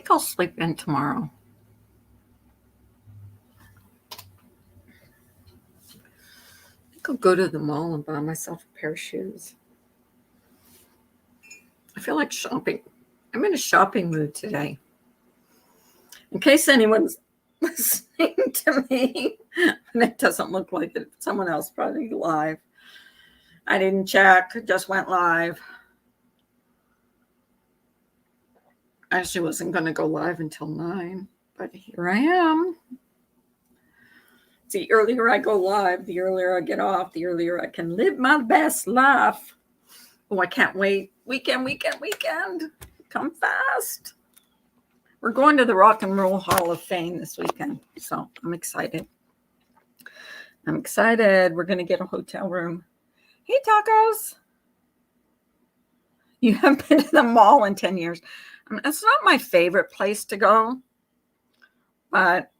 think I'll sleep in tomorrow. I think I'll go to the mall and buy myself a pair of shoes. I feel like shopping. I'm in a shopping mood today. In case anyone's listening to me, and it doesn't look like it, someone else probably live. I didn't check, just went live. I actually wasn't going to go live until 9, but here I am. The earlier I go live, the earlier I get off, the earlier I can live my best life. Oh, I can't wait. Weekend. Come fast. We're going to the Rock and Roll Hall of Fame this weekend, so I'm excited. We're going to get a hotel room. Hey, Tacos. You haven't been to the mall in 10 years. I mean, it's not my favorite place to go, but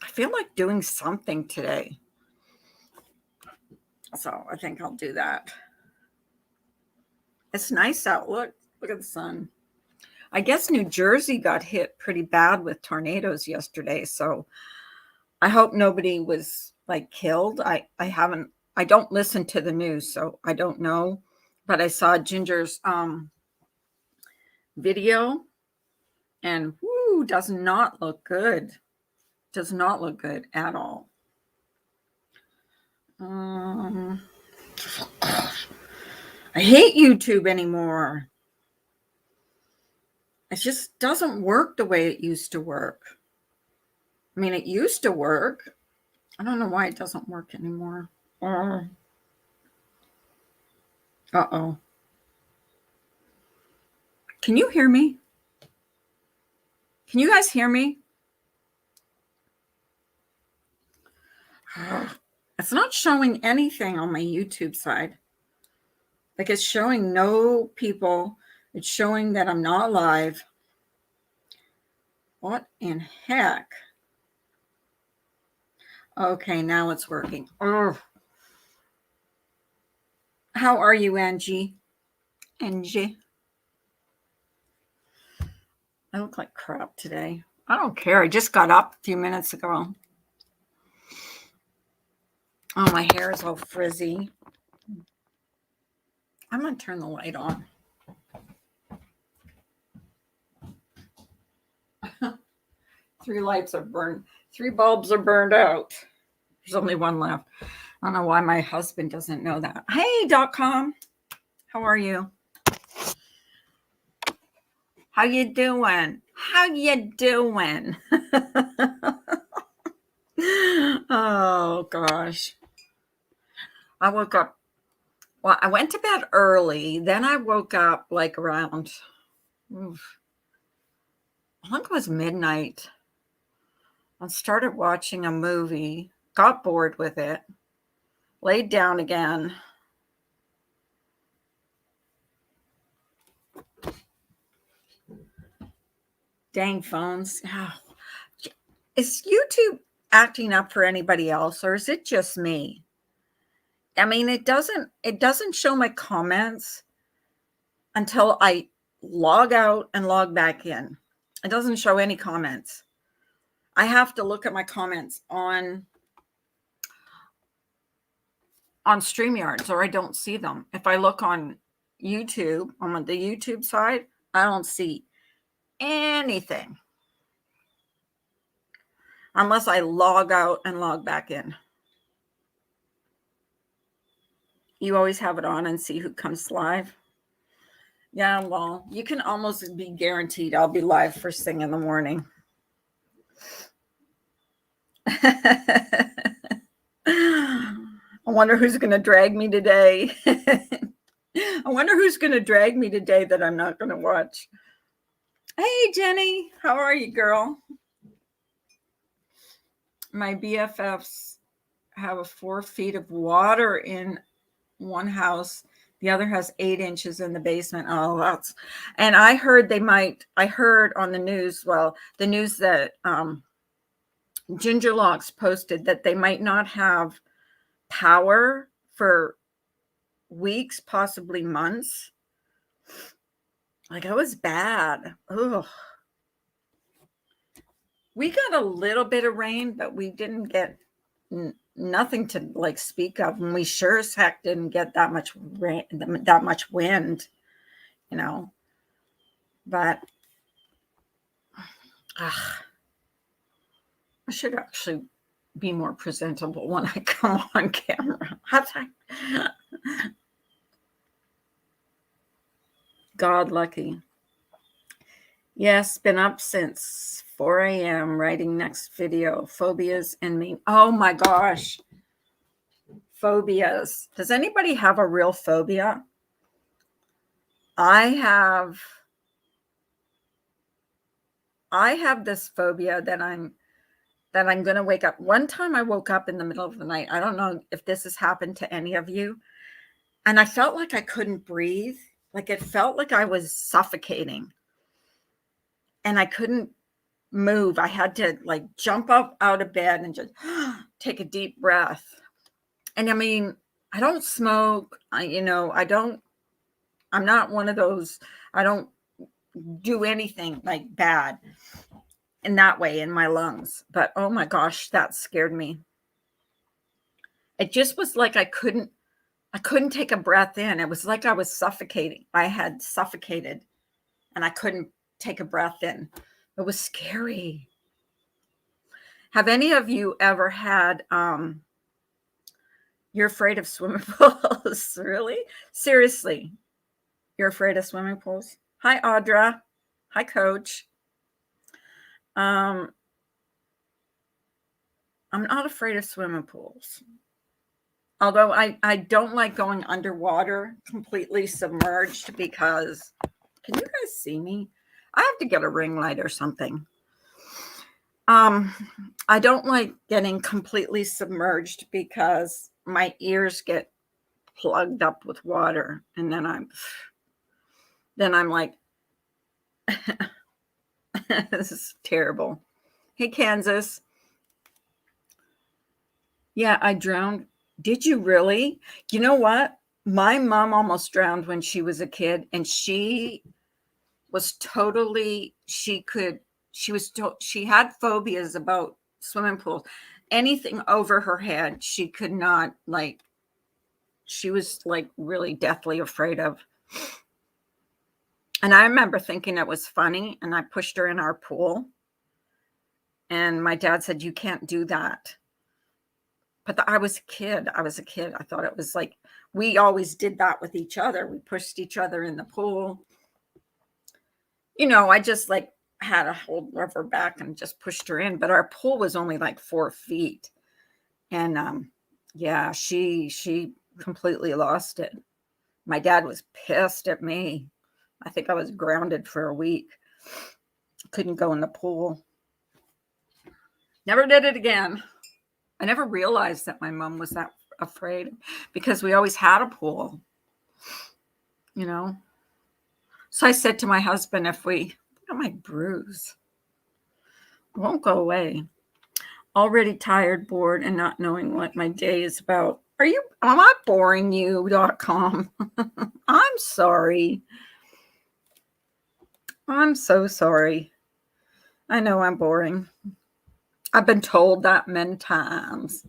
I feel like doing something today. So I think I'll do that. It's nice out. Look at the sun. I guess New Jersey got hit pretty bad with tornadoes yesterday. So I hope nobody was like killed. I don't listen to the news, so I don't know. But I saw Ginger's video, and does not look good. Does not look good at all. I hate YouTube anymore. It just doesn't work the way it used to work. I mean, it used to work. I don't know why it doesn't work anymore. Uh-oh. Can you hear me? Can you guys hear me? It's not showing anything on my YouTube side. Like, it's showing no people. It's showing that I'm not live. What in heck? Okay, now it's working. Oh. How are you, Angie? Angie. I look like crap today. I don't care. I just got up a few minutes ago. Oh, my hair is all frizzy. I'm going to turn the light on. Three lights are burned. 3 bulbs are burned out. There's only one left. I don't know why my husband doesn't know that. Hey, .com. How are you? How you doing? How you doing? Oh, gosh. I woke up. Well, I went to bed early. Then I woke up like around, I think it was midnight. I started watching a movie, got bored with it, laid down again. Dang phones. Oh. Is YouTube acting up for anybody else, or is it just me? I mean, it doesn't show my comments until I log out and log back in. It doesn't show any comments. I have to look at my comments on StreamYards, or I don't see them. If I look on YouTube, on the YouTube side, I don't see anything unless I log out and log back in. You always have it on and see who comes live. Yeah, well, you can almost be guaranteed I'll be live first thing in the morning. I wonder who's going to drag me today. I wonder who's going to drag me today that I'm not going to watch. Hey, Jenny. How are you, girl? My BFFs have 4 feet of water in one house. The other has 8 inches in the basement. Oh, that's, and I heard on the news, the news that Ginger Locks posted that they might not have power for weeks, possibly months. Like, it was bad. Ugh. We got a little bit of rain, but we didn't get nothing to like speak of. And we sure as heck didn't get that much rain, that much wind, you know. But I should actually be more presentable when I come on camera. God lucky. Yes, been up since 4 a.m. writing next video. Phobias and me. Oh my gosh. Phobias. Does anybody have a real phobia? I have this phobia that I'm going to wake up. One time I woke up in the middle of the night. I don't know if this has happened to any of you. And I felt like I couldn't breathe. Like it felt like I was suffocating. And I couldn't move. I had to like jump up out of bed and just take a deep breath. And I mean, I don't smoke. I'm not one of those. I don't do anything like bad in that way in my lungs. But oh my gosh, that scared me. It just was like I couldn't take a breath in. It was like I was suffocating. I had suffocated and I couldn't take a breath in. It was scary. Have any of you ever had you're afraid of swimming pools? Really? Seriously. You're afraid of swimming pools? Hi, Audra. Hi, Coach. I'm not afraid of swimming pools. Although I don't like going underwater completely submerged because, can you guys see me? I have to get a ring light or something. I don't like getting completely submerged because my ears get plugged up with water, and then I'm like, this is terrible. Hey, Kansas. Yeah, I drowned. Did you really? You know what? My mom almost drowned when she was a kid, and she was totally, she had phobias about swimming pools. Anything over her head, she could not, like, she was like really deathly afraid of. And I remember thinking it was funny, and I pushed her in our pool. And my dad said, "You can't do that." But I was a kid. I thought it was like, we always did that with each other. We pushed each other in the pool. I just like had a hold of her back and just pushed her in. But our pool was only like 4 feet. And yeah, she completely lost it. My dad was pissed at me. I think I was grounded for a week. Couldn't go in the pool. Never did it again. I never realized that my mom was that afraid because we always had a pool, So I said to my husband, look at my bruise. It won't go away. Already tired, bored, and not knowing what my day is about. Am I boring you.com? I'm sorry. I'm so sorry. I know I'm boring. I've been told that many times.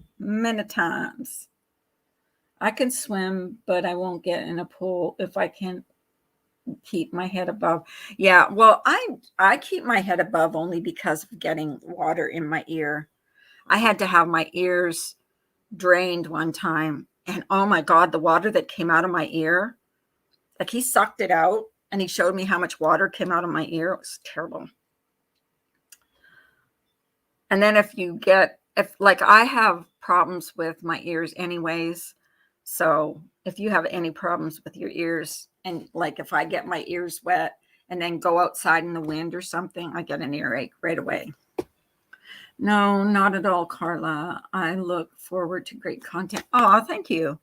I can swim, but I won't get in a pool if I can keep my head above. Yeah, well, I keep my head above only because of getting water in my ear. I had to have my ears drained one time, and oh my God, the water that came out of my ear, like he sucked it out and he showed me how much water came out of my ear. It was terrible. And then if I have problems with my ears anyways, so if you have any problems with your ears, and like if I get my ears wet and then go outside in the wind or something, I get an earache right away. No, not at all, Carla. I look forward to great content. Oh, thank you.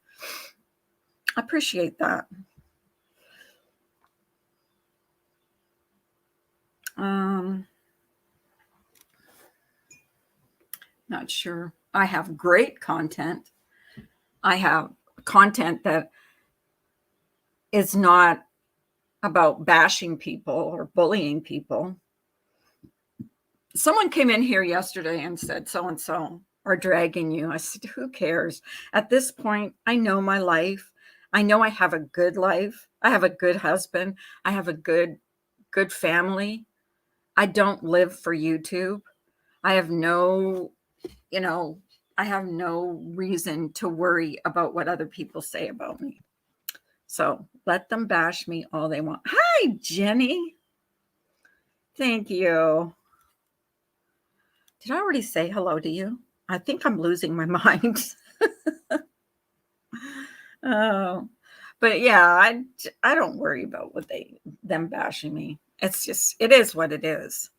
I appreciate that. Not sure. I have great content. I have content that is not about bashing people or bullying people. Someone came in here yesterday and said, so and so are dragging you. I said, who cares? At this point, I know my life. I know I have a good life. I have a good husband. I have a good family. I don't live for YouTube. I have no, I have no reason to worry about what other people say about me. So let them bash me all they want. Hi, Jenny. Thank you. Did I already say hello to you? I think I'm losing my mind. Oh, but yeah, I don't worry about them bashing me. It's just, it is what it is.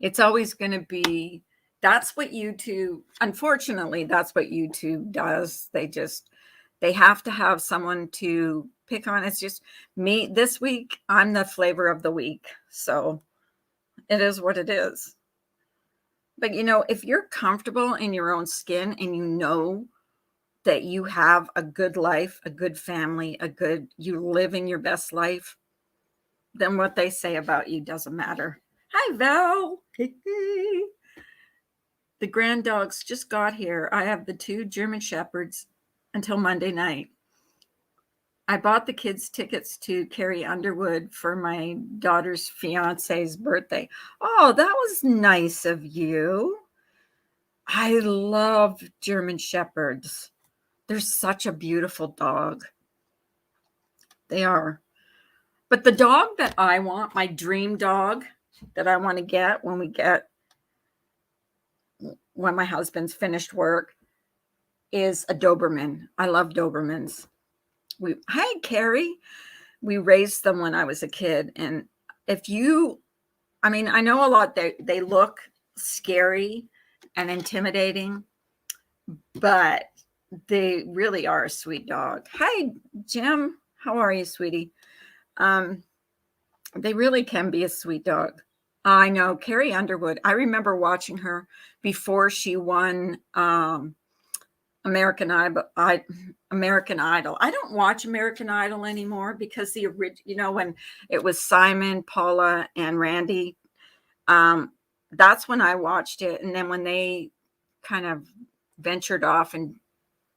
It's always going to be, that's what YouTube, unfortunately, that's what YouTube does. They have to have someone to pick on. It's just me this week. I'm the flavor of the week. So it is what it is. But if you're comfortable in your own skin and you know that you have a good life, a good family, you living your best life, then what they say about you doesn't matter. Hi, Val. The grand dogs just got here. I have the 2 German Shepherds until Monday night. I bought the kids tickets to Carrie Underwood for my daughter's fiance's birthday. Oh, that was nice of you. I love German Shepherds. They're such a beautiful dog. They are. But the dog that I want, my dream dog that I want to get when my husband's finished work, is a Doberman. I love Dobermans. Hi, Carrie. We raised them when I was a kid. And I know a lot, they look scary and intimidating, but they really are a sweet dog. Hi, Jim. How are you, sweetie? They really can be a sweet dog. I know Carrie Underwood. I remember watching her before she won American Idol. American Idol. I don't watch American Idol anymore because when it was Simon, Paula, and Randy, that's when I watched it. And then when they kind of ventured off and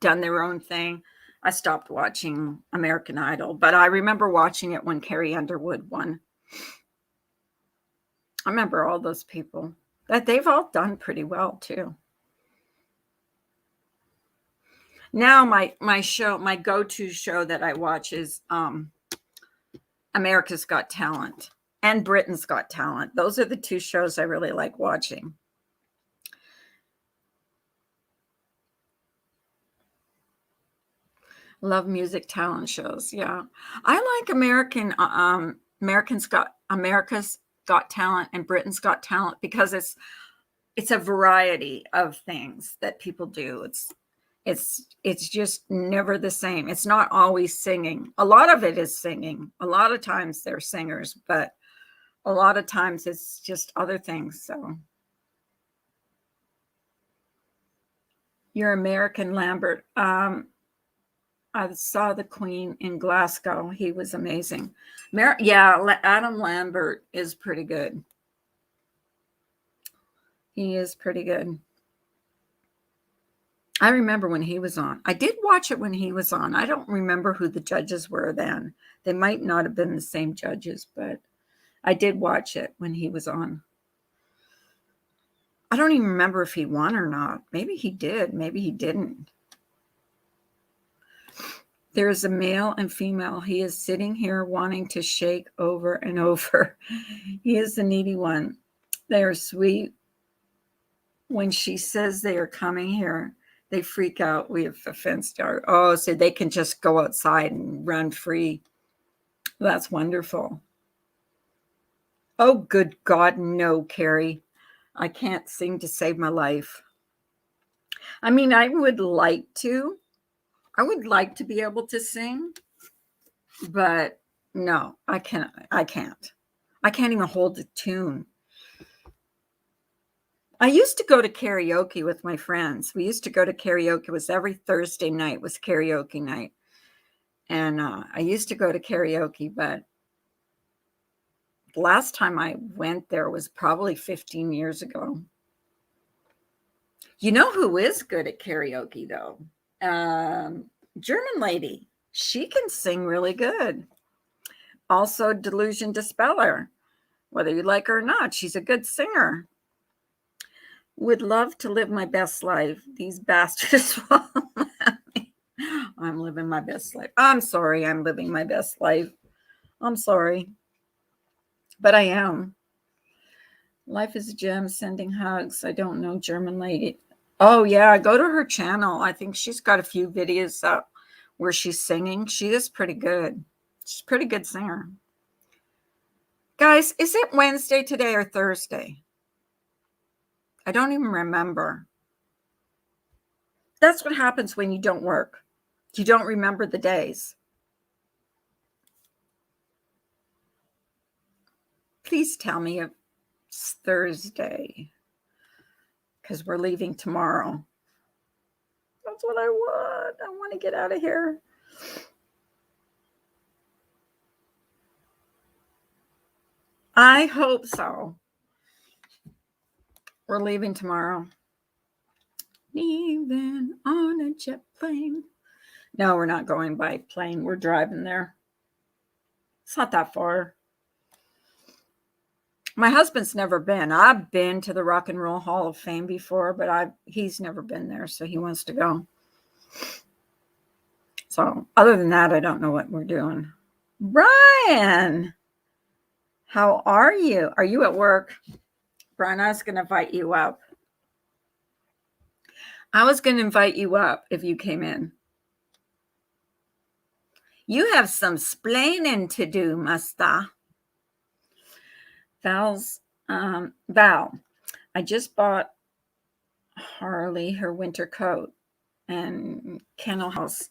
done their own thing, I stopped watching American Idol. But I remember watching it when Carrie Underwood won. I remember all those people. That they've all done pretty well too. Now my go-to show that I watch is America's Got Talent and Britain's Got Talent. Those are the 2 shows I really like watching. Love music talent shows. Yeah. I like America's Got Talent and Britain's Got Talent because it's a variety of things that people do. It's just never the same. It's not always singing. A lot of it is singing. A lot of times they're singers, but a lot of times it's just other things. So you're American Lambert. I saw the Queen in Glasgow. He was amazing. Adam Lambert is pretty good. He is pretty good. I remember when he was on. I did watch it when he was on. I don't remember who the judges were then. They might not have been the same judges, but I did watch it when he was on. I don't even remember if he won or not. Maybe he did. Maybe he didn't. There is a male and female. He is sitting here wanting to shake over and over. He is the needy one. They are sweet. When she says they are coming here, they freak out. We have a fenced yard. Oh, so they can just go outside and run free. That's wonderful. Oh, good God, no, Carrie. I can't sing to save my life. I mean, I would like to. I would like to be able to sing, but no, I can't. I can't even hold a tune. I used to go to karaoke with my friends. We used to go to karaoke. It was every Thursday night was karaoke night. And I used to go to karaoke, but the last time I went there was probably 15 years ago. You know who is good at karaoke, though? German lady. She can sing really good. Also, Delusion Dispeller. Whether you like her or not, she's a good singer. Would love to live my best life. These bastards won't let me. I'm living my best life. I'm sorry, I'm living my best life. I'm sorry. But I am. Life is a gem, sending hugs. I don't know, German lady. Oh, yeah, go to her channel. I think she's got a few videos up where she's singing. She is pretty good. She's a pretty good singer. Guys, is it Wednesday today or Thursday? I don't even remember. That's what happens when you don't work. You don't remember the days. Please tell me if it's Thursday, because we're leaving tomorrow. That's what I want. I want to get out of here. I hope so. We're leaving tomorrow. Leaving on a jet plane. No, we're not going by plane. We're driving there. It's not that far. My husband's never been. I've been to the Rock and Roll Hall of Fame before, but he's never been there, so he wants to go. So other than that, I don't know what we're doing. Brian, how are you? Are you at work? Brian, I was going to invite you up. I was going to invite you up if you came in. You have some splaining to do, Musta. Val, I just bought Harley her winter coat and Kennel House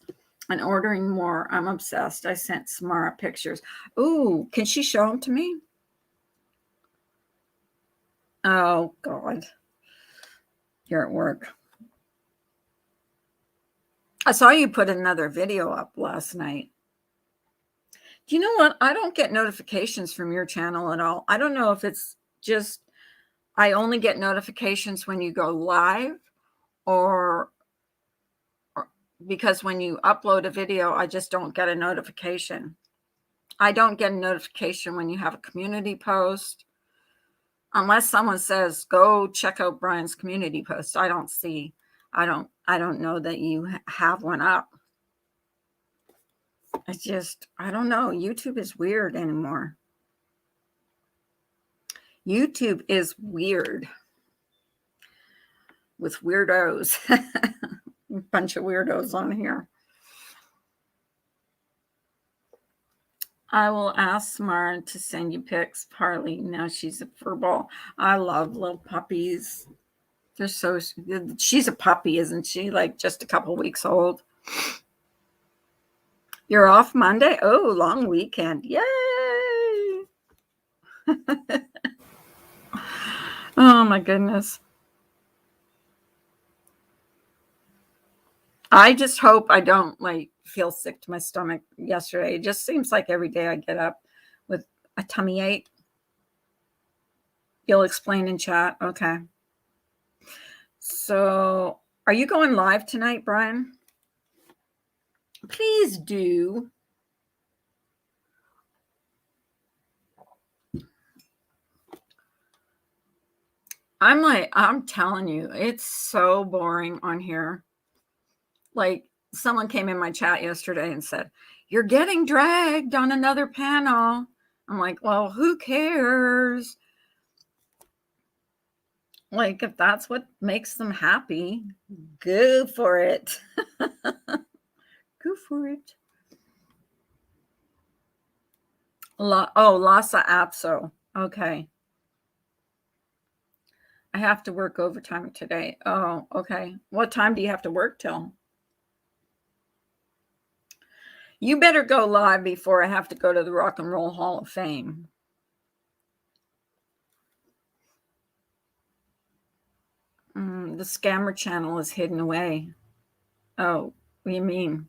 and ordering more. I'm obsessed. I sent Samara pictures. Ooh, can she show them to me? Oh, God. You're at work. I saw you put another video up last night. Do you know what? I don't get notifications from your channel at all. I don't know if it's just I only get notifications when you go live or because when you upload a video, I just don't get a notification. I don't get a notification when you have a community post. Unless someone says, go check out Brian's community post. I don't know that you have one up. I don't know. YouTube is weird anymore. YouTube is weird with weirdos. A bunch of weirdos on here. I will ask Samara to send you pics. Harley, now she's a furball. I love little puppies. They're so, she's a puppy, isn't she? Like just a couple weeks old. You're off Monday? Oh, long weekend. Yay. Oh my goodness. I just hope I don't feel sick to my stomach yesterday. It just seems like every day I get up with a tummy ache. You'll explain in chat. Okay. So are you going live tonight, Brian? Please do. I'm telling you, it's so boring on here. Like someone came in my chat yesterday and said, you're getting dragged on another panel. I'm like, well, who cares? Like, if that's what makes them happy, go for it. Go for it. Lhasa Apso. Okay. I have to work overtime today. Oh, okay. What time do you have to work till? You better go live before I have to go to the Rock and Roll Hall of Fame. The scammer channel is hidden away. Oh, what do you mean?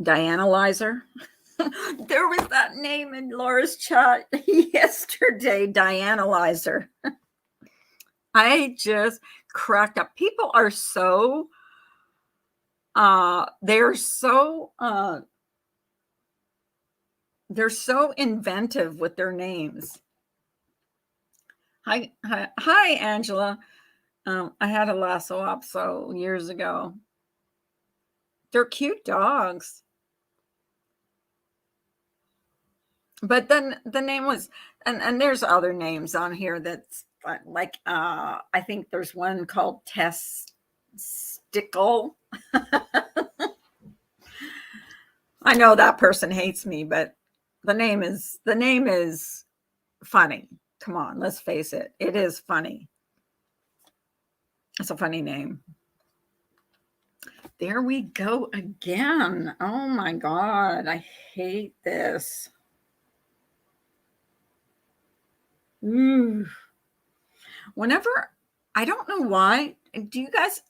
Dianalyzer. There was that name in Laura's chat yesterday, Dianalyzer. I just cracked up. People are so they're so inventive with their names. Hi, Angela. I had a Lhasa Apso years ago. They're cute dogs. But then the name was, and there's other names on here that's like, I think there's one called Testicle. I know that person hates me, but the name is funny. Come on, let's face it. It is funny. It's a funny name. There we go again. Oh my God. I hate this. Ooh. Whenever, I don't know why.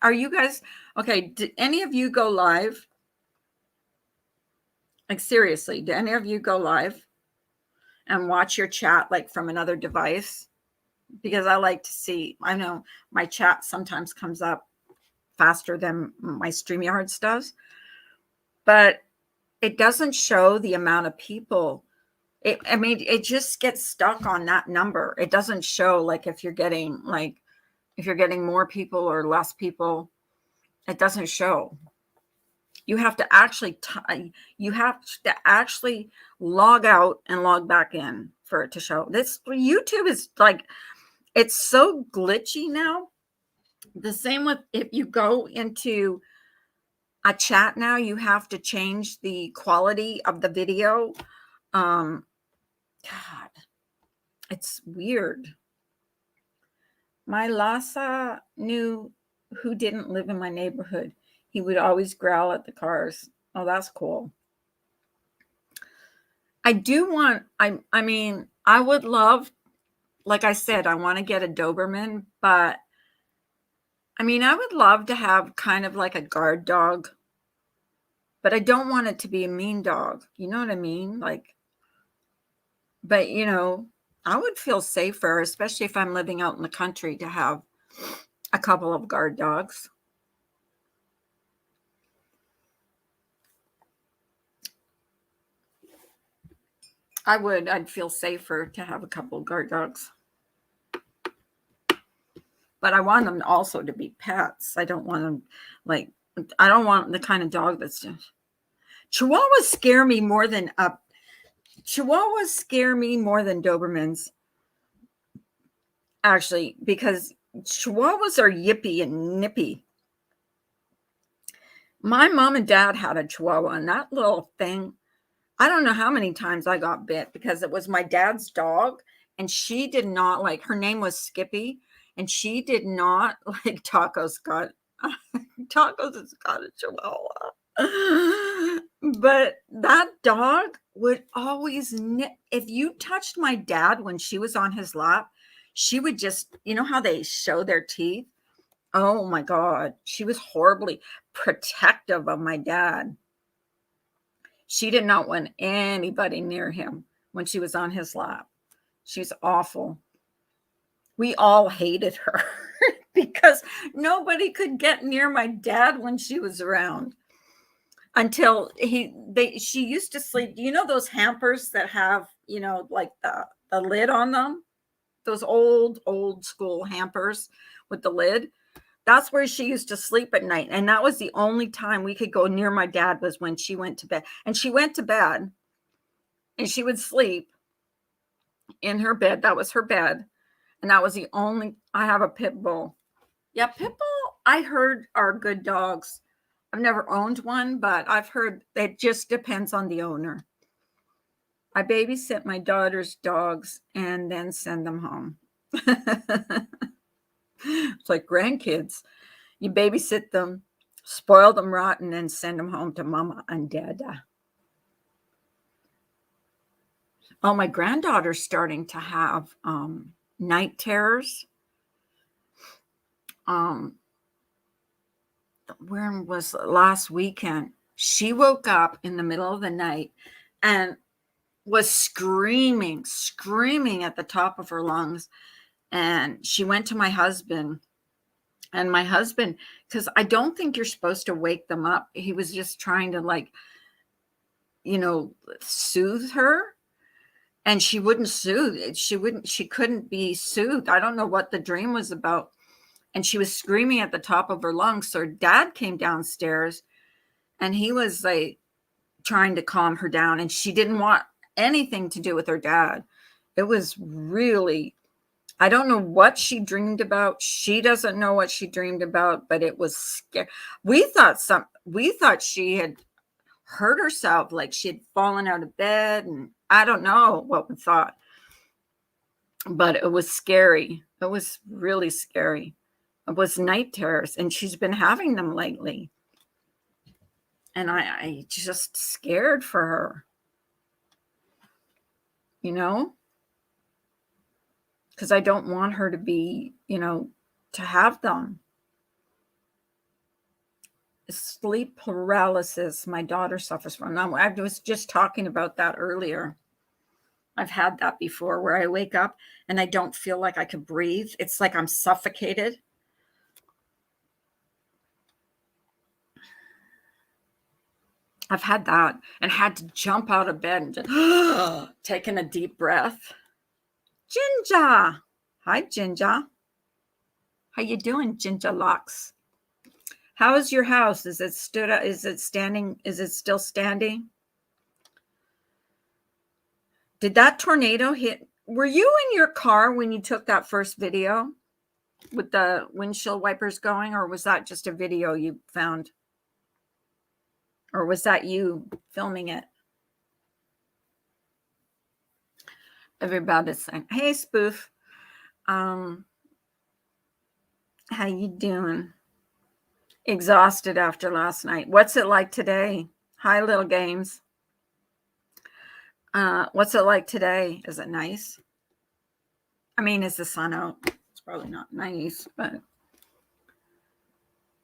Are you guys, okay, did any of you go live? Like seriously, do any of you go live and watch your chat like from another device? Because I like to see, I know my chat sometimes comes up faster than my StreamYards does, but it doesn't show the amount of people. It just gets stuck on that number. It doesn't show like if you're getting more people or less people. It doesn't show. You have to actually log out and log back in for it to show. This YouTube is like, it's so glitchy now. The same with if you go into a chat now, you have to change the quality of the video. God, it's weird. My Lhasa knew who didn't live in my neighborhood. He would always growl at the cars. Oh, that's cool. I do want, I mean, I would love, like I said, I want to get a Doberman, but I mean, I would love to have kind of like a guard dog, but I don't want it to be a mean dog. You know what I mean? Like, but you know, I would feel safer, especially if I'm living out in the country, to have a couple of guard dogs. I'd feel safer to have a couple of guard dogs. But I want them also to be pets. I don't want them I don't want the kind of dog that's just, Chihuahuas scare me more than Dobermans. Actually, because Chihuahuas are yippy and nippy. My mom and dad had a Chihuahua, and that little thing, I don't know how many times I got bit because it was my dad's dog, and she did not like, her name was Skippy, and she did not like Taco's got Taco's got a Chihuahua. But that dog would always if you touched my dad when she was on his lap, she would just, you know how they show their teeth? Oh my God. She was horribly protective of my dad. She did not want anybody near him when she was on his lap. She's awful. We all hated her because nobody could get near my dad when she was around. Until she used to sleep. Do you know those hampers that have, you know, like the lid on them? Those old school hampers with the lid. That's where she used to sleep at night. And that was the only time we could go near my dad, was when she went to bed. And she went to bed and she would sleep in her bed. That was her bed. And that was the only, I have a pit bull. Yeah, pit bull, I heard, are good dogs. I've never owned one, but I've heard it just depends on the owner. I babysit my daughter's dogs and then send them home. It's like grandkids. You babysit them, spoil them rotten, and send them home to mama and dada. Oh, my granddaughter's starting to have night terrors. Where was last weekend? She woke up in the middle of the night and was screaming at the top of her lungs. And she went to my husband, and my husband, because I don't think you're supposed to wake them up. He was just trying to, like, soothe her. And she wouldn't soothe. She couldn't be soothed. I don't know what the dream was about. And she was screaming at the top of her lungs. So her dad came downstairs, and he was like trying to calm her down. And she didn't want anything to do with her dad. It was really, I don't know what she dreamed about. She doesn't know what she dreamed about, but it was scary. We thought she had hurt herself, like she had fallen out of bed, and I don't know what we thought. But it was scary. It was really scary. It was night terrors, and she's been having them lately. And I just scared for her, because I don't want her to be, to have them. Sleep paralysis, my daughter suffers from. Now, I was just talking about that earlier. I've had that before, where I wake up and I don't feel like I could breathe. It's like I'm suffocated. I've had that, and had to jump out of bed and just taking a deep breath. Ginger. Hi, Ginger. How you doing, Ginger Locks? How is your house? Is it stood up? Is it standing? Is it still standing? Did that tornado hit? Were you in your car when you took that first video with the windshield wipers going, or was that just a video you found? Or was that you filming it? Everybody's saying, hey, Spoof. How you doing? Exhausted after last night. What's it like today? Hi, Little Games. What's it like today? Is it nice? I mean, is the sun out? It's probably not nice, but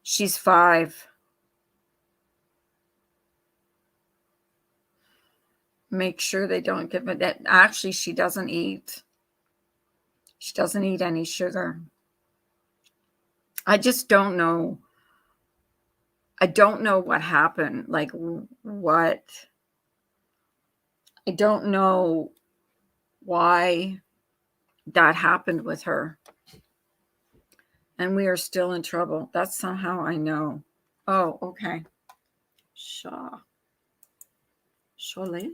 she's 5. Make sure they don't give it that. Actually, she doesn't eat. She doesn't eat any sugar. I just don't know. I don't know what happened. Like, what? I don't know why that happened with her. And we are still in trouble. That's somehow I know. Oh, okay. Surely.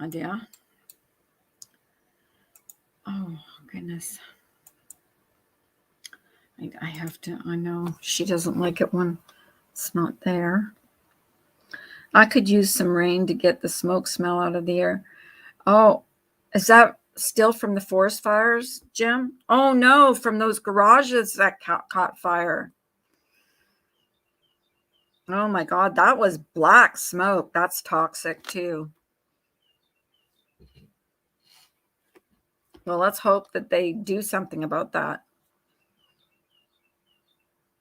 Adia. Oh, goodness. I have to, I know she doesn't like it when it's not there. I could use some rain to get the smoke smell out of the air. Oh, is that still from the forest fires, Jim? Oh, no, from those garages that caught fire. Oh, my God, that was black smoke. That's toxic, too. Well, let's hope that they do something about that.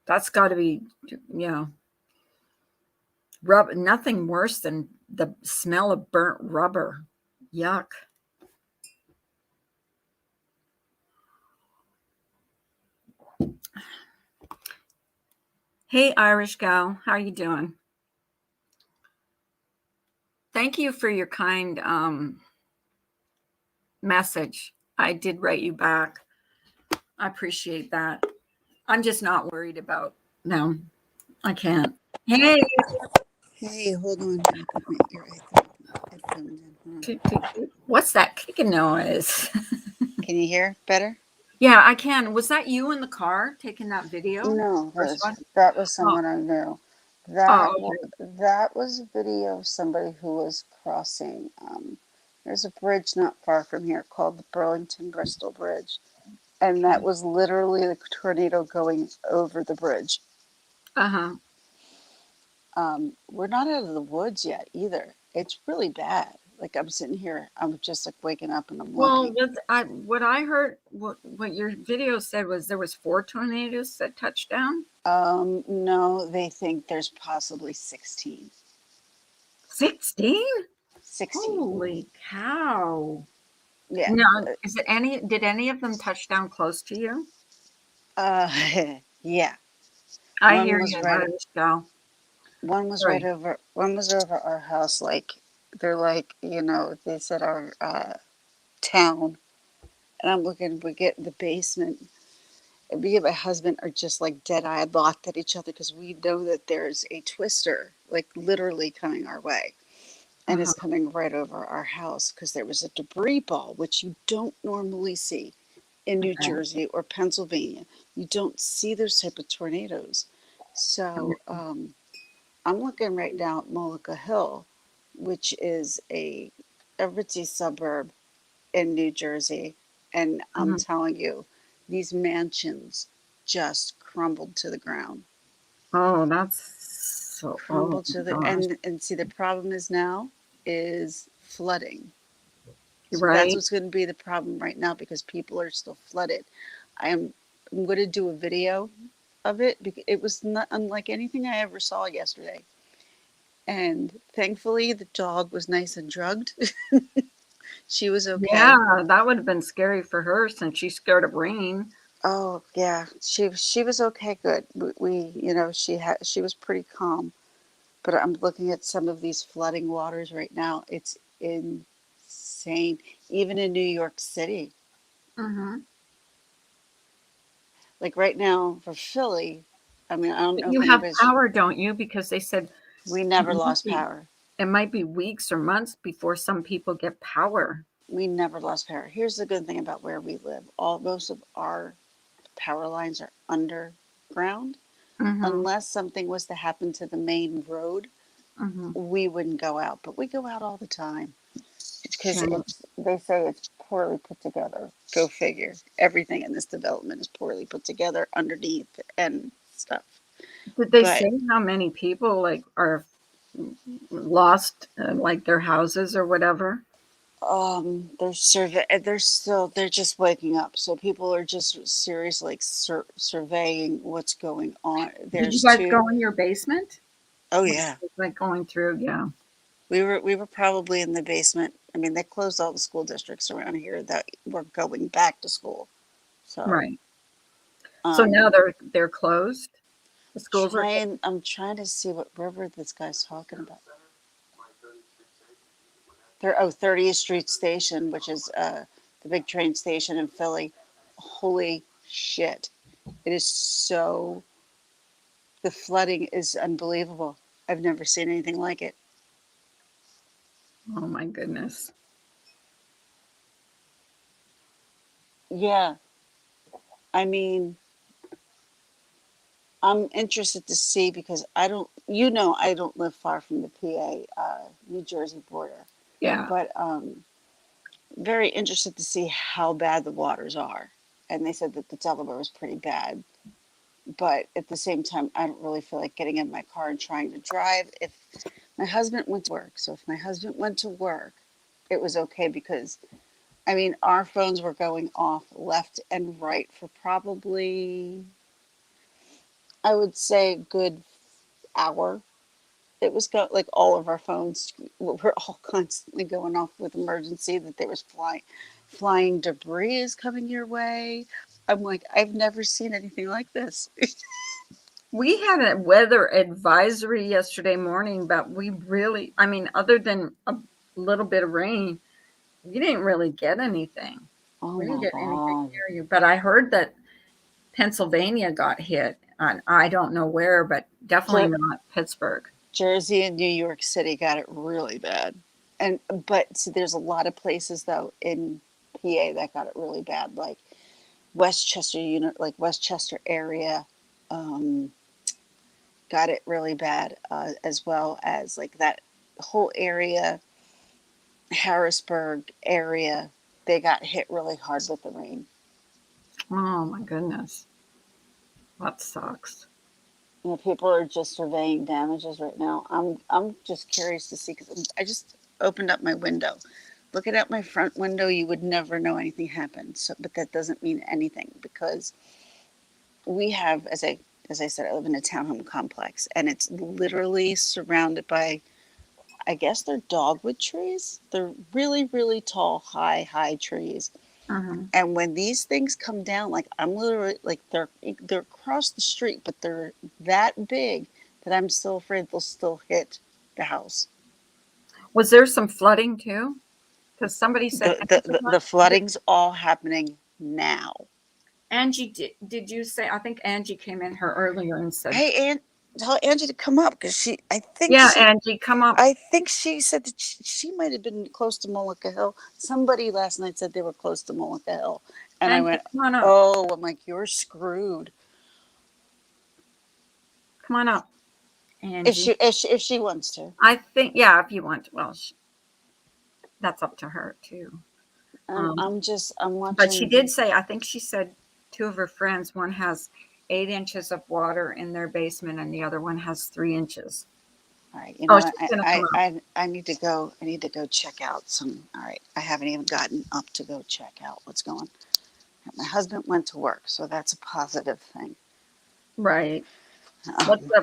That's got to be, nothing worse than the smell of burnt rubber. Yuck. Hey, Irish gal, how are you doing? Thank you for your kind message. I did write you back. I appreciate that. I'm just not worried about them. I can't. Hey. Hey, hold on. What's that kicking noise? Can you hear better? Yeah, I can. Was that you in the car taking that video? No, that was someone I knew. That was a video of somebody who was crossing. There's a bridge not far from here called the Burlington-Bristol Bridge. And that was literally the tornado going over the bridge. We're not out of the woods yet either. It's really bad. Like I'm sitting here, I'm just like waking up and I'm Well, looking. what I heard, what your video said was there was 4 tornadoes that touched down. No, they think there's possibly 16. 16? 16. Holy cow. Yeah. Now, did any of them touch down close to you? Uh, yeah. I One hear was you. right. Let us go. One was right Sorry. over. One was over our house. Like they're like, they said our town, and I'm looking. We get in the basement. And me and my husband are just like dead-eyed, locked at each other because we know that there's a twister, like literally coming our way, and Uh-huh. it's coming right over our house because there was a debris ball, which you don't normally see in New Okay. Jersey or Pennsylvania. You don't see those type of tornadoes. So I'm looking right now at Moloka Hill, which is a ritzy suburb in New Jersey. And I'm Mhm. telling you, these mansions just crumbled to the ground. Oh, that's so, oh Crumbled to my the gosh. and see the problem is now is flooding. So that's Right? what's going to be the problem right now because people are still flooded. I am I'm going to do a video of it because it was not unlike anything I ever saw yesterday. And thankfully, the dog was nice and drugged. She was okay. Yeah, that would have been scary for her since she's scared of rain. Oh yeah, she was okay. Good. She was pretty calm. But I'm looking at some of these flooding waters right now. It's insane. Even in New York City, Hmm. like right now for Philly. I mean, I don't But know you if have anybody's. power, don't you? Because they said We it never might lost be power. it might be weeks or months before some people get power. We never lost power. Here's the good thing about where we live. All most of our power lines are underground. Hmm. Unless something was to happen to the main road, Hmm. we wouldn't go out. But we go out all the time because Yeah. they say it's poorly put together. Go figure. Everything in this development is poorly put together underneath and stuff. Did they But say how many people like are lost, like their houses or whatever? they're just waking up. So people are just seriously like surveying what's going on. Did you There's guys two. go in your basement? Oh Like, yeah, like going through, yeah, we were probably in the basement. I mean, they closed all the school districts around here that were going back to school. So right. So now um, they're closed. The schools are I'm trying to see what river this guy's talking about. There, 30th Street Station, which is the big train station in Philly. Holy shit! It is so. The flooding is unbelievable. I've never seen anything like it. oh my goodness. Yeah, I mean, I'm interested to see because I don't live far from the PA, New Jersey border, Yeah. but very interested to see how bad the waters are. And they said that the Delaware was pretty bad, but at the same time, I don't really feel like getting in my car and trying to drive. If my husband went to work, so if my husband went to work, it was okay because I mean our phones were going off left and right for probably I would say a good hour. It was like all of our phones were all constantly going off with emergency that there was flying debris is coming your way. I'm like, I've never seen anything like this. We had a weather advisory yesterday morning, but I mean, other than a little bit of rain, we didn't really get anything. Oh We didn't my get anything god. near you. But I heard that Pennsylvania got hit. And I don't know where, but definitely Jer- not Pittsburgh. Jersey and New York City got it really bad. And but see, there's a lot of places though in PA that got it really bad, like Westchester area. Um, got it really bad, as well as like that whole area, Harrisburg area. They got hit really hard with the rain. Oh my goodness. That sucks. People are just surveying damages right now. I'm just curious to see because I just opened up my window. Looking out my front window, you would never know anything happened. So, but that doesn't mean anything because we have, as I said, I live in a townhome complex, and it's literally surrounded by, I guess they're dogwood trees. They're really, really tall, high trees. Uh-huh. And when these things come down, like I'm literally like they're across the street, but they're that big that I'm still afraid they'll still hit the house. Was there some flooding too? Because somebody said The flooding's all happening now. Angie did you say? I think Angie came in here earlier and said, Hey, Aunt, tell Angie to come up because "Yeah, Angie, come up." I think she said that she might have been close to Mullica Hill. Somebody last night said they were close to Mullica Hill, and I Angie, went, come on up. "Oh, I'm like, you're screwed." Come on up, Angie. If she wants to. I think, yeah, if you want. Well, that's up to her too. I'm watching. But she did say, I think she said two of her friends, one has 8 inches of water in their basement and the other one has 3 inches. All right, you know, She's gonna come up. I need to go. I need to go check out some. All right, I haven't even gotten up to go check out what's going on. My husband went to work, so that's a positive thing. Right.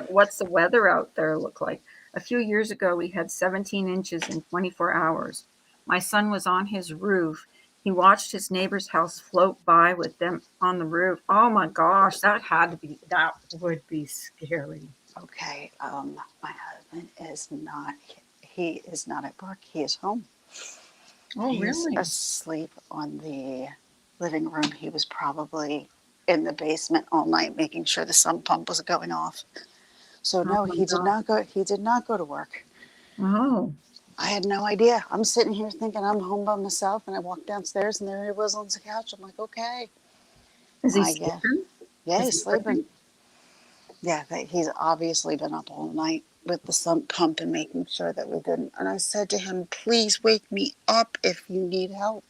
What's the weather out there look like? A few years ago, we had 17 inches in 24 hours. My son was on his roof. He watched his neighbor's house float by with them on the roof. Oh my gosh, that would be scary. Okay, my husband is not. He is not at work. He is home. Oh, He's really? asleep on the living room. He was probably in the basement all night, making sure the sump pump was going off. So Oh no, my he did God. not go. He did not go to work. Oh, I had no idea. I'm sitting here thinking I'm home by myself, and I walked downstairs, and there he was on the couch. I'm like, okay, is he I guess. sleeping? Yeah, Is he's he sleeping. sleeping? Yeah, he's obviously been up all night with the sump pump and making sure that we didn't. And I said to him, please wake me up if you need help.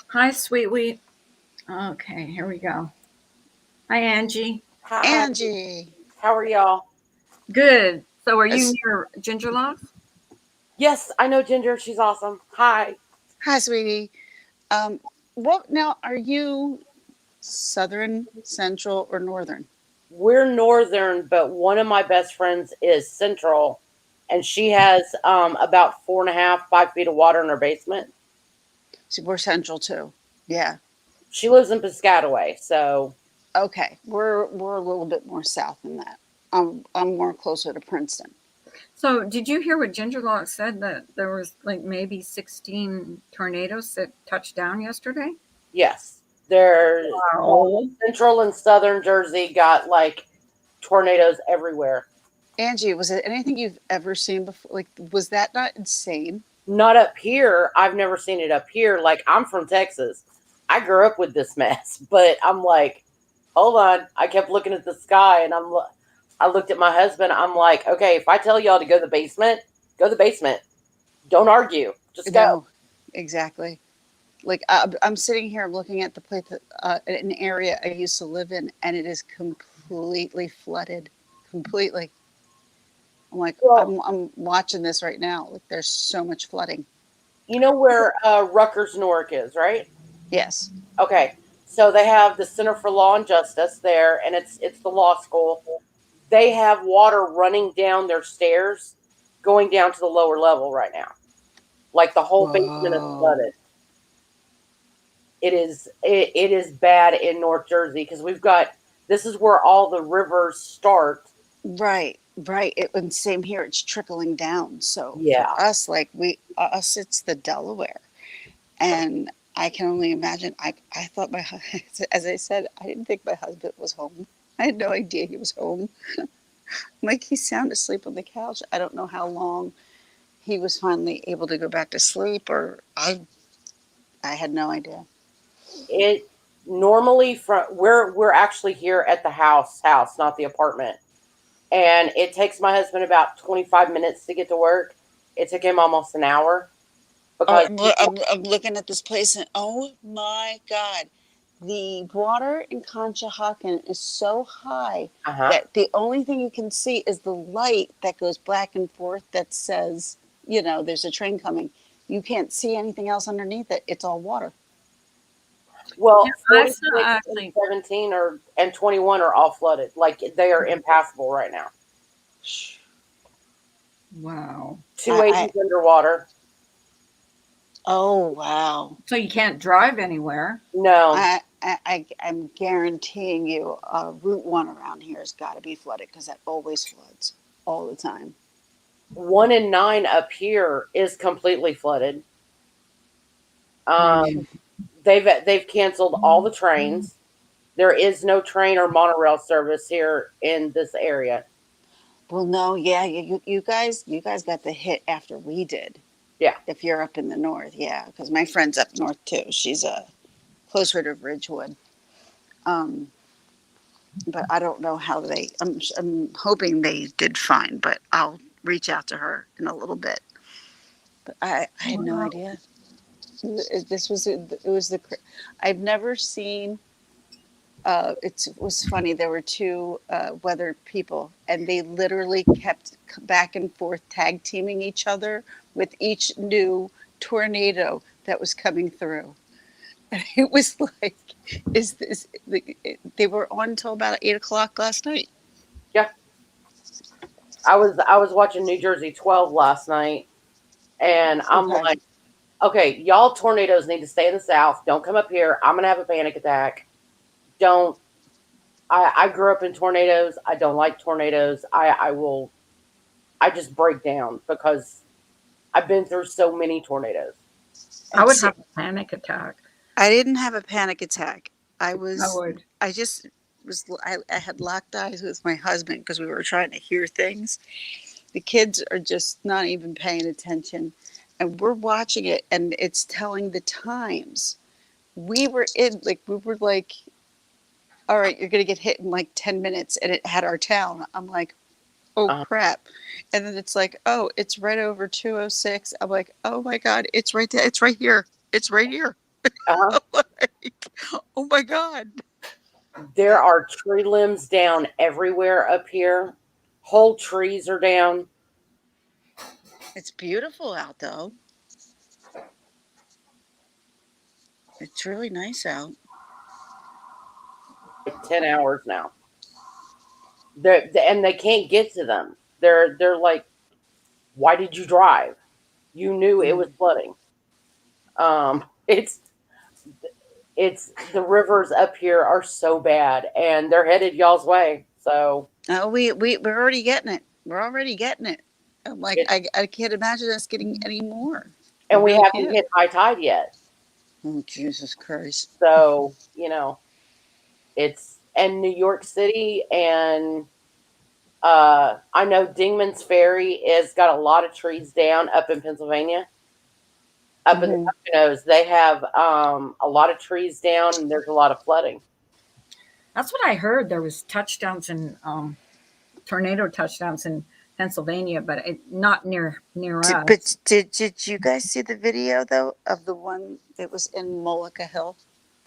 Hi, sweet wheat. Okay, here we go. Hi, Angie. Hi, Angie. how are y'all? Good. So, are you It's, near Ginger Love? Yes, I know Ginger. She's awesome. Hi. Hi, sweetie. What now? Are you southern, central, or northern? We're northern, but one of my best friends is central, and she has about 4.5, 5 feet of water in her basement. See, we're central too. Yeah. She lives in Piscataway, so Okay. We're a little bit more south than that. I'm more closer to Princeton. So, did you hear what Ginger Love said that there was like maybe 16 tornadoes that touched down yesterday? yes, there's Wow. central and southern Jersey got like tornadoes everywhere. Angie, was it anything you've ever seen before? Like, was that not insane? Not up here. I've never seen it up here. Like, I'm from Texas. I grew up with this mess, but I'm like, hold on. I kept looking at the sky, and I looked at my husband. I'm like, okay, if I tell y'all to go to the basement, go to the basement. Don't argue. Just go. No, exactly. Like I'm sitting here, I'm looking at the place, an area I used to live in, and it is completely flooded. Completely. I'm like, Well, I'm watching this right now. Like, there's so much flooding. you know where Rutgers Newark is, right? Yes. Okay. So they have the Center for Law and Justice there, and it's the law school. They have water running down their stairs, going down to the lower level right now. Like the whole basement is Whoa. flooded. It is bad in North Jersey because we've got this is where all the rivers start. Right, right. And same here. It's trickling down. So for Yeah. us, like us, it's the Delaware, and I can only imagine. I thought as I said, I didn't think my husband was home. I had no idea he was home. Like, he's sound asleep on the couch. I don't know how long he was finally able to go back to sleep, or I had no idea. It normally from we're actually here at the house, not the apartment. And it takes my husband about 25 minutes to get to work. It took him almost an hour because I'm looking at this place, and oh my God, the water in Conshohocken is so high uh-huh. that the only thing you can see is the light that goes back and forth that says there's a train coming. You can't see anything else underneath it. It's all water. Well, Yeah, I 46 saw and actually. 17 and 21 are all flooded. Like they are impassable right now. Wow. 280 underwater. Oh wow. So you can't drive anywhere. No. I'm guaranteeing you, Route 1 around here has got to be flooded because that always floods all the time. 1 and 9 up here is completely flooded. They've canceled all the trains. There is no train or monorail service here in this area. Well, no, yeah, you guys got the hit after we did. Yeah. If you're up in the north, yeah, because my friend's up north too. She's closer to Ridgewood. But I don't know how they. I'm hoping they did fine, but I'll reach out to her in a little bit. But I had no idea. This was it was the. I've never seen. It was funny. There were two weather people, and they literally kept back and forth tag teaming each other with each new tornado that was coming through. And it was like, is this? They were on until about 8 o'clock last night. Yeah. I was watching New Jersey 12 last night, and I'm Okay. like, okay, y'all tornadoes need to stay in the south. Don't come up here. I'm gonna have a panic attack. Don't. I grew up in tornadoes. I don't like tornadoes. I just break down because I've been through so many tornadoes. I would have a panic attack. I didn't have a panic attack. I would. just was. I had locked eyes with my husband because we were trying to hear things. The kids are just not even paying attention, and we're watching it, and it's telling the times. We were like, all right, you're gonna get hit in like 10 minutes, and it had our town. I'm like, oh crap. And then it's like, oh, it's right over 206. I'm like, oh my God, it's right there. It's right here. It's right here. Like, oh my God. There are tree limbs down everywhere up here. Whole trees are down. It's beautiful out though. It's really nice out. Like 10 hours now. And they can't get to them. They're like, why did you drive? You knew it was flooding. It's the rivers up here are so bad, and they're headed y'all's way. So we're already getting it. We're already getting it. I'm like, I can't imagine us getting any more. And we haven't hit high tide yet. Oh, Jesus Christ. So, and New York City, and I know Dingman's Ferry has got a lot of trees down up in Pennsylvania. Up in the Poconos, they have a lot of trees down, and there's a lot of flooding. That's what I heard. There was touchdowns and tornado touchdowns in Pennsylvania, but not near us. But did you guys see the video though of the one that was in Moloka Hill?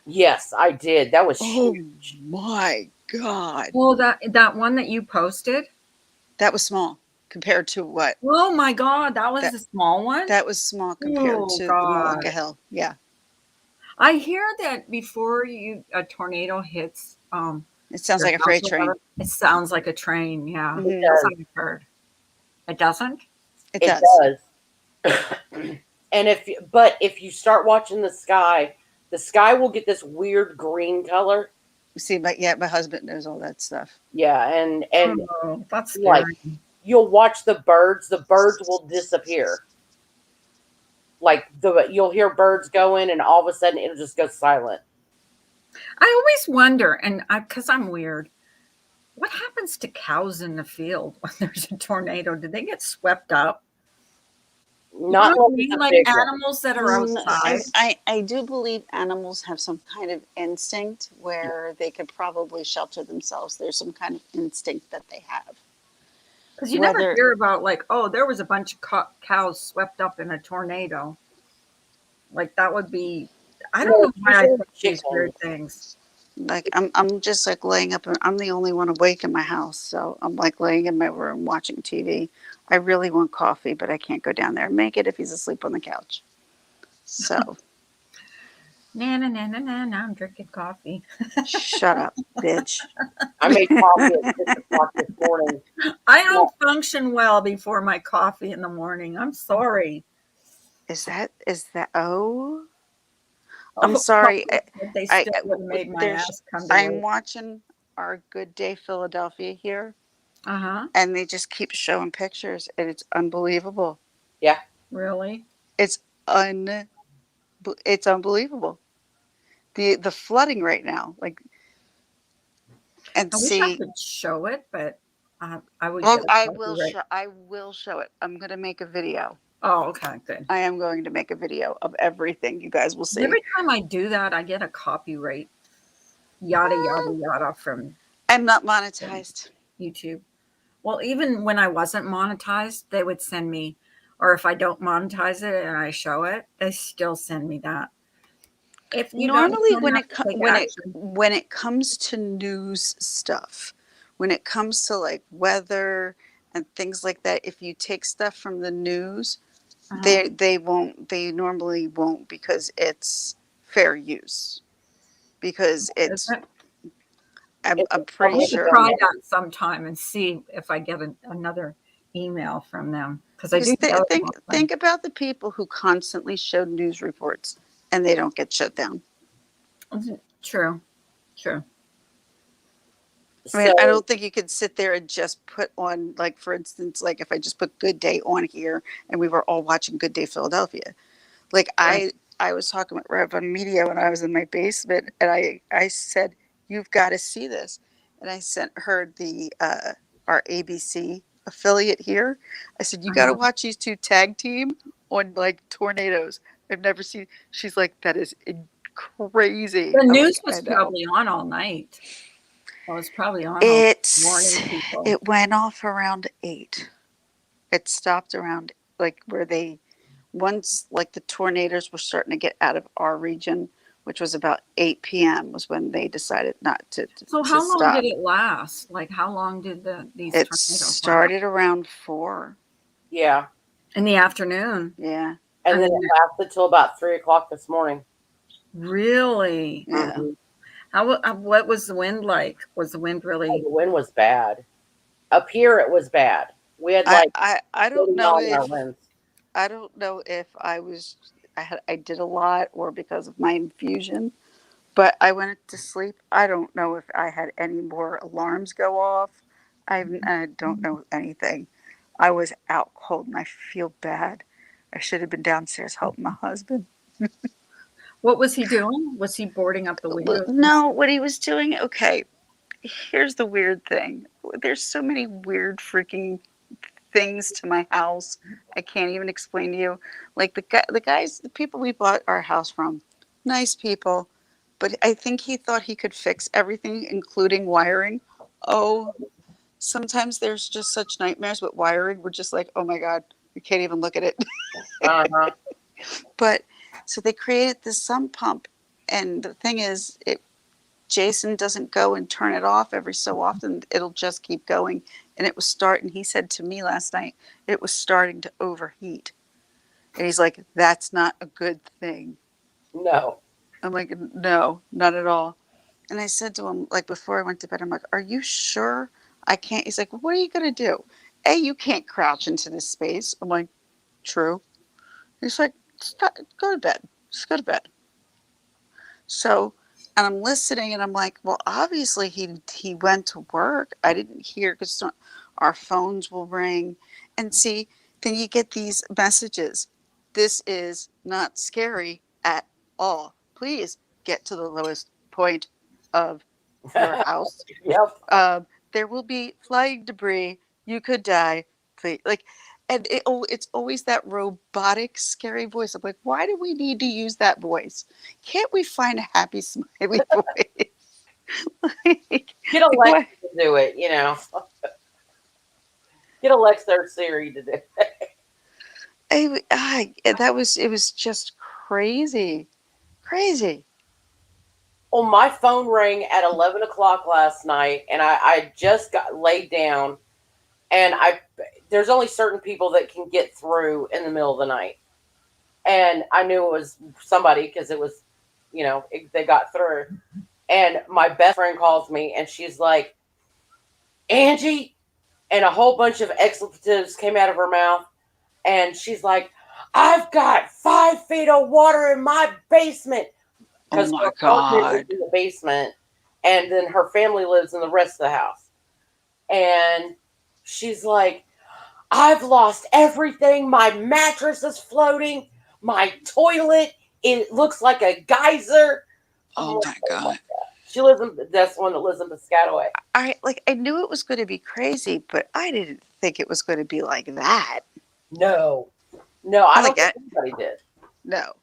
Yes, I did. That was huge. My God. Well, that one that you posted? That was small compared to what? Oh my God, that was a small one? That was small compared to the Moloka Hill. Yeah. I hear that before a tornado hits, it sounds like a freight train. It sounds like a train, yeah. Mm-hmm. That's what I've heard. It doesn't? It does. And if you start watching the sky will get this weird green color. See, my husband knows all that stuff. Yeah, and that's scary. Like you'll watch the birds will disappear. Like you'll hear birds going, and all of a sudden it'll just go silent. I always wonder, and because I'm weird, what happens to cows in the field when there's a tornado? Do they get swept up? Not like animals that are outside. I do believe animals have some kind of instinct where they could probably shelter themselves. There's some kind of instinct that they have. Because you never hear about like, oh, there was a bunch of cows swept up in a tornado. Like that would be, I don't know why I think these weird things. Like I'm just like laying up. I'm the only one awake in my house, so I'm like laying in my room watching TV. I really want coffee, but I can't go down there and make it if he's asleep on the couch. So Na na na na na. Now I'm drinking coffee. shut up, bitch. I made coffee at 6 o'clock this morning. I don't function well before my coffee in the morning. I'm sorry. Is that? Oh, Oh, I'm sorry. they I still would have made my there's. ass come to I'm work. watching our Good Day Philadelphia here, Uh-huh. and they just keep showing pictures, and it's unbelievable. Yeah. Really? It's un. It's unbelievable. The flooding right now, like, and I wish I see. could show it, but I would Well, get a I will copyright. show. I will show it. I'm gonna make a video. Oh, okay, good. I am going to make a video of everything. You guys will see. Every time I do that, I get a copyright. Yada yada yada from I'm not monetized. YouTube. Well, even when I wasn't monetized, they would send me, or if I don't monetize it and I show it, they still send me that. If you don't, Normally, you don't have to take action. when it comes to news stuff, when it comes to like weather and things like that, if you take stuff from the news, Uh-huh. they won't. They normally won't because it's fair use. Because Is it's. it? I'm I pretty need to sure. try that sometime and see if I get another email from them because I Because do get them often. think about the people who constantly show news reports and they don't get shut down. True, true. I mean, So I don't think you could sit there and just put on, like, for instance, like if I just put Good Day on here and we were all watching Good Day Philadelphia. Like Right. I was talking with Rev on Media when I was in my basement, and I said, "You've got to see this," and I sent her the our ABC affiliate here. I said, "You got to Uh-huh. watch these two tag team on like tornadoes." I've never seen. She's like, "That is crazy." The I'm news like, "I was know." probably on all night. It was probably on all It's warning people. it went off around 8. It stopped around like where they once like the tornadoes were starting to get out of our region, which was about 8 p.m. was when they decided not So to how long did stop. it last? Like how long did these It tornadoes last? started around 4. yeah, In the afternoon. Yeah, I and then mean, it lasted till about 3 o'clock this morning. really? yeah. Mhm. What was the wind like? Was the wind Oh, really? the wind was bad. Up here, it was bad. We had like I don't 30 know mile an hour if winds. I did a lot or because of my infusion, but I went to sleep. I don't know if I had any more alarms go off. I don't know anything. I was out cold and I feel bad. I should have been downstairs helping my husband. What was he doing? Was he boarding up the windows? No, what he was doing, okay, here's the weird thing. There's so many weird freaking things to my house. I can't even explain to you. Like the people we bought our house from, nice people, but I think he thought he could fix everything, including wiring. Oh, sometimes there's just such nightmares with wiring. We're just like, oh my God, we can't even look at it. Uh-huh. But so they created this sump pump, and the thing is, Jason doesn't go and turn it off every so often. It'll just keep going, and it was starting. He said to me last night, it was starting to overheat, and he's like, "That's not a good thing." No. I'm like, "No, not at all." And I said to him, like before I went to bed, I'm like, "Are you sure I can't?" He's like, "What are you gonna do? A, you can't crouch into this space." I'm like, "True." He's like, "Go to bed. Just go to bed." So, and I'm listening, and I'm like, "Well, obviously he went to work. I didn't hear because our phones will ring, and see, then you get these messages. This is not scary at all. Please get to the lowest point of your house. Yep. There will be flying debris. You could die. Please, like, and it's always that robotic, scary voice. I'm like, why do we need to use that voice? Can't we find a happy, smiley voice? Like, Get Alexa what? to do it, you know. Get Alexa or Siri to do it. It was just crazy, crazy. Well, my phone rang at 11 o'clock last night, and I just got laid down, and there's only certain people that can get through in the middle of the night, and I knew it was somebody because it was, they got through, and my best friend calls me, and she's like, Angie, and a whole bunch of expletives came out of her mouth, and she's like, I've got 5 feet of water in my basement. Because my her apartment God. is in the basement, and then her family lives in the rest of the house. And she's like, I've lost everything. My mattress is floating. My toilet, it looks like a geyser. Oh my God. She lives in, that's the one that lives in Piscataway. I knew it was going to be crazy, but I didn't think it was going to be like that. No, I don't think anybody did. No.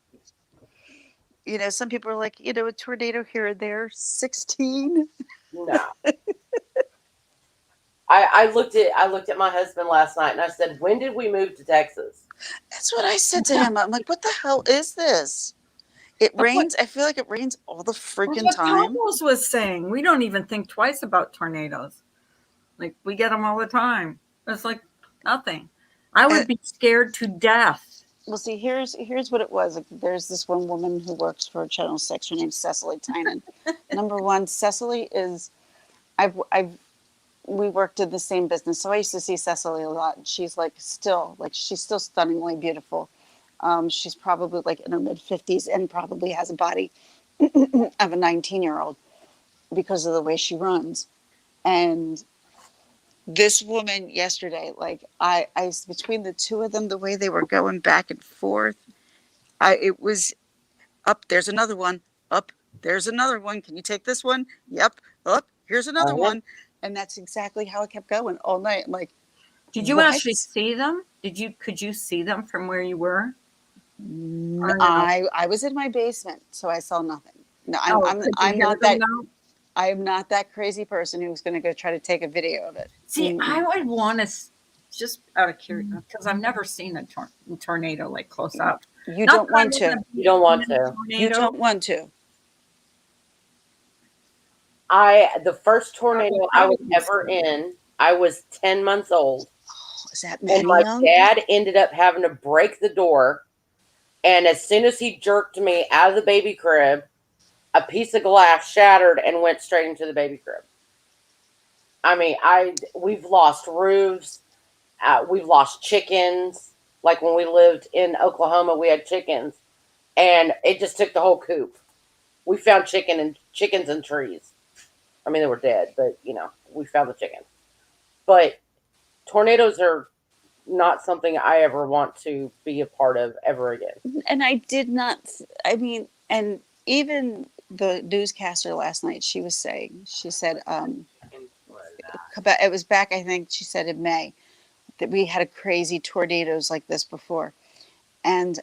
Some people are like, a tornado here and there, 16. No. I looked at my husband last night and I said, when did we move to Texas? That's what I said to him. I'm like, what the hell is this? It rains. I feel like it rains all the freaking time. Carlos was saying, we don't even think twice about tornadoes. Like, we get them all the time. It's like nothing. I would be scared to death. Well, see, here's what it was. Like, there's this one woman who works for Channel 6. Her name's Cecily Tynan. Number one, Cecily is, we worked in the same business, so I used to see Cecily a lot. She's she's still stunningly beautiful. She's probably like in her mid 50s and probably has a body of a 19-year-old because of the way she runs. And this woman yesterday, like I between the two of them, the way they were going back and forth, it was up. There's another one. Up. There's another one. Can you take this one? Yep. Up. Here's another one. And that's exactly how it kept going all night. I'm like, did you actually see them? Could you see them from where you were? No? I was in my basement, so I saw nothing. No, I'm not that. I am not that crazy person who's going to go try to take a video of it. See, I would want to, just out of curiosity, because I've never seen a tornado like close up. You don't want to. You don't want to. You don't want to. The first tornado I was ever in, I was 10 months old. Oh, is that and my dad ended up having to break the door. And as soon as he jerked me out of the baby crib, a piece of glass shattered and went straight into the baby crib. I mean, we've lost roofs. We've lost chickens. Like when we lived in Oklahoma, we had chickens. And it just took the whole coop. We found chickens in trees. I mean, they were dead, but, we found the chickens. But tornadoes are not something I ever want to be a part of ever again. And I did not, and even the newscaster last night, she said, it was back, I think she said in May, that we had a crazy tornadoes like this before. And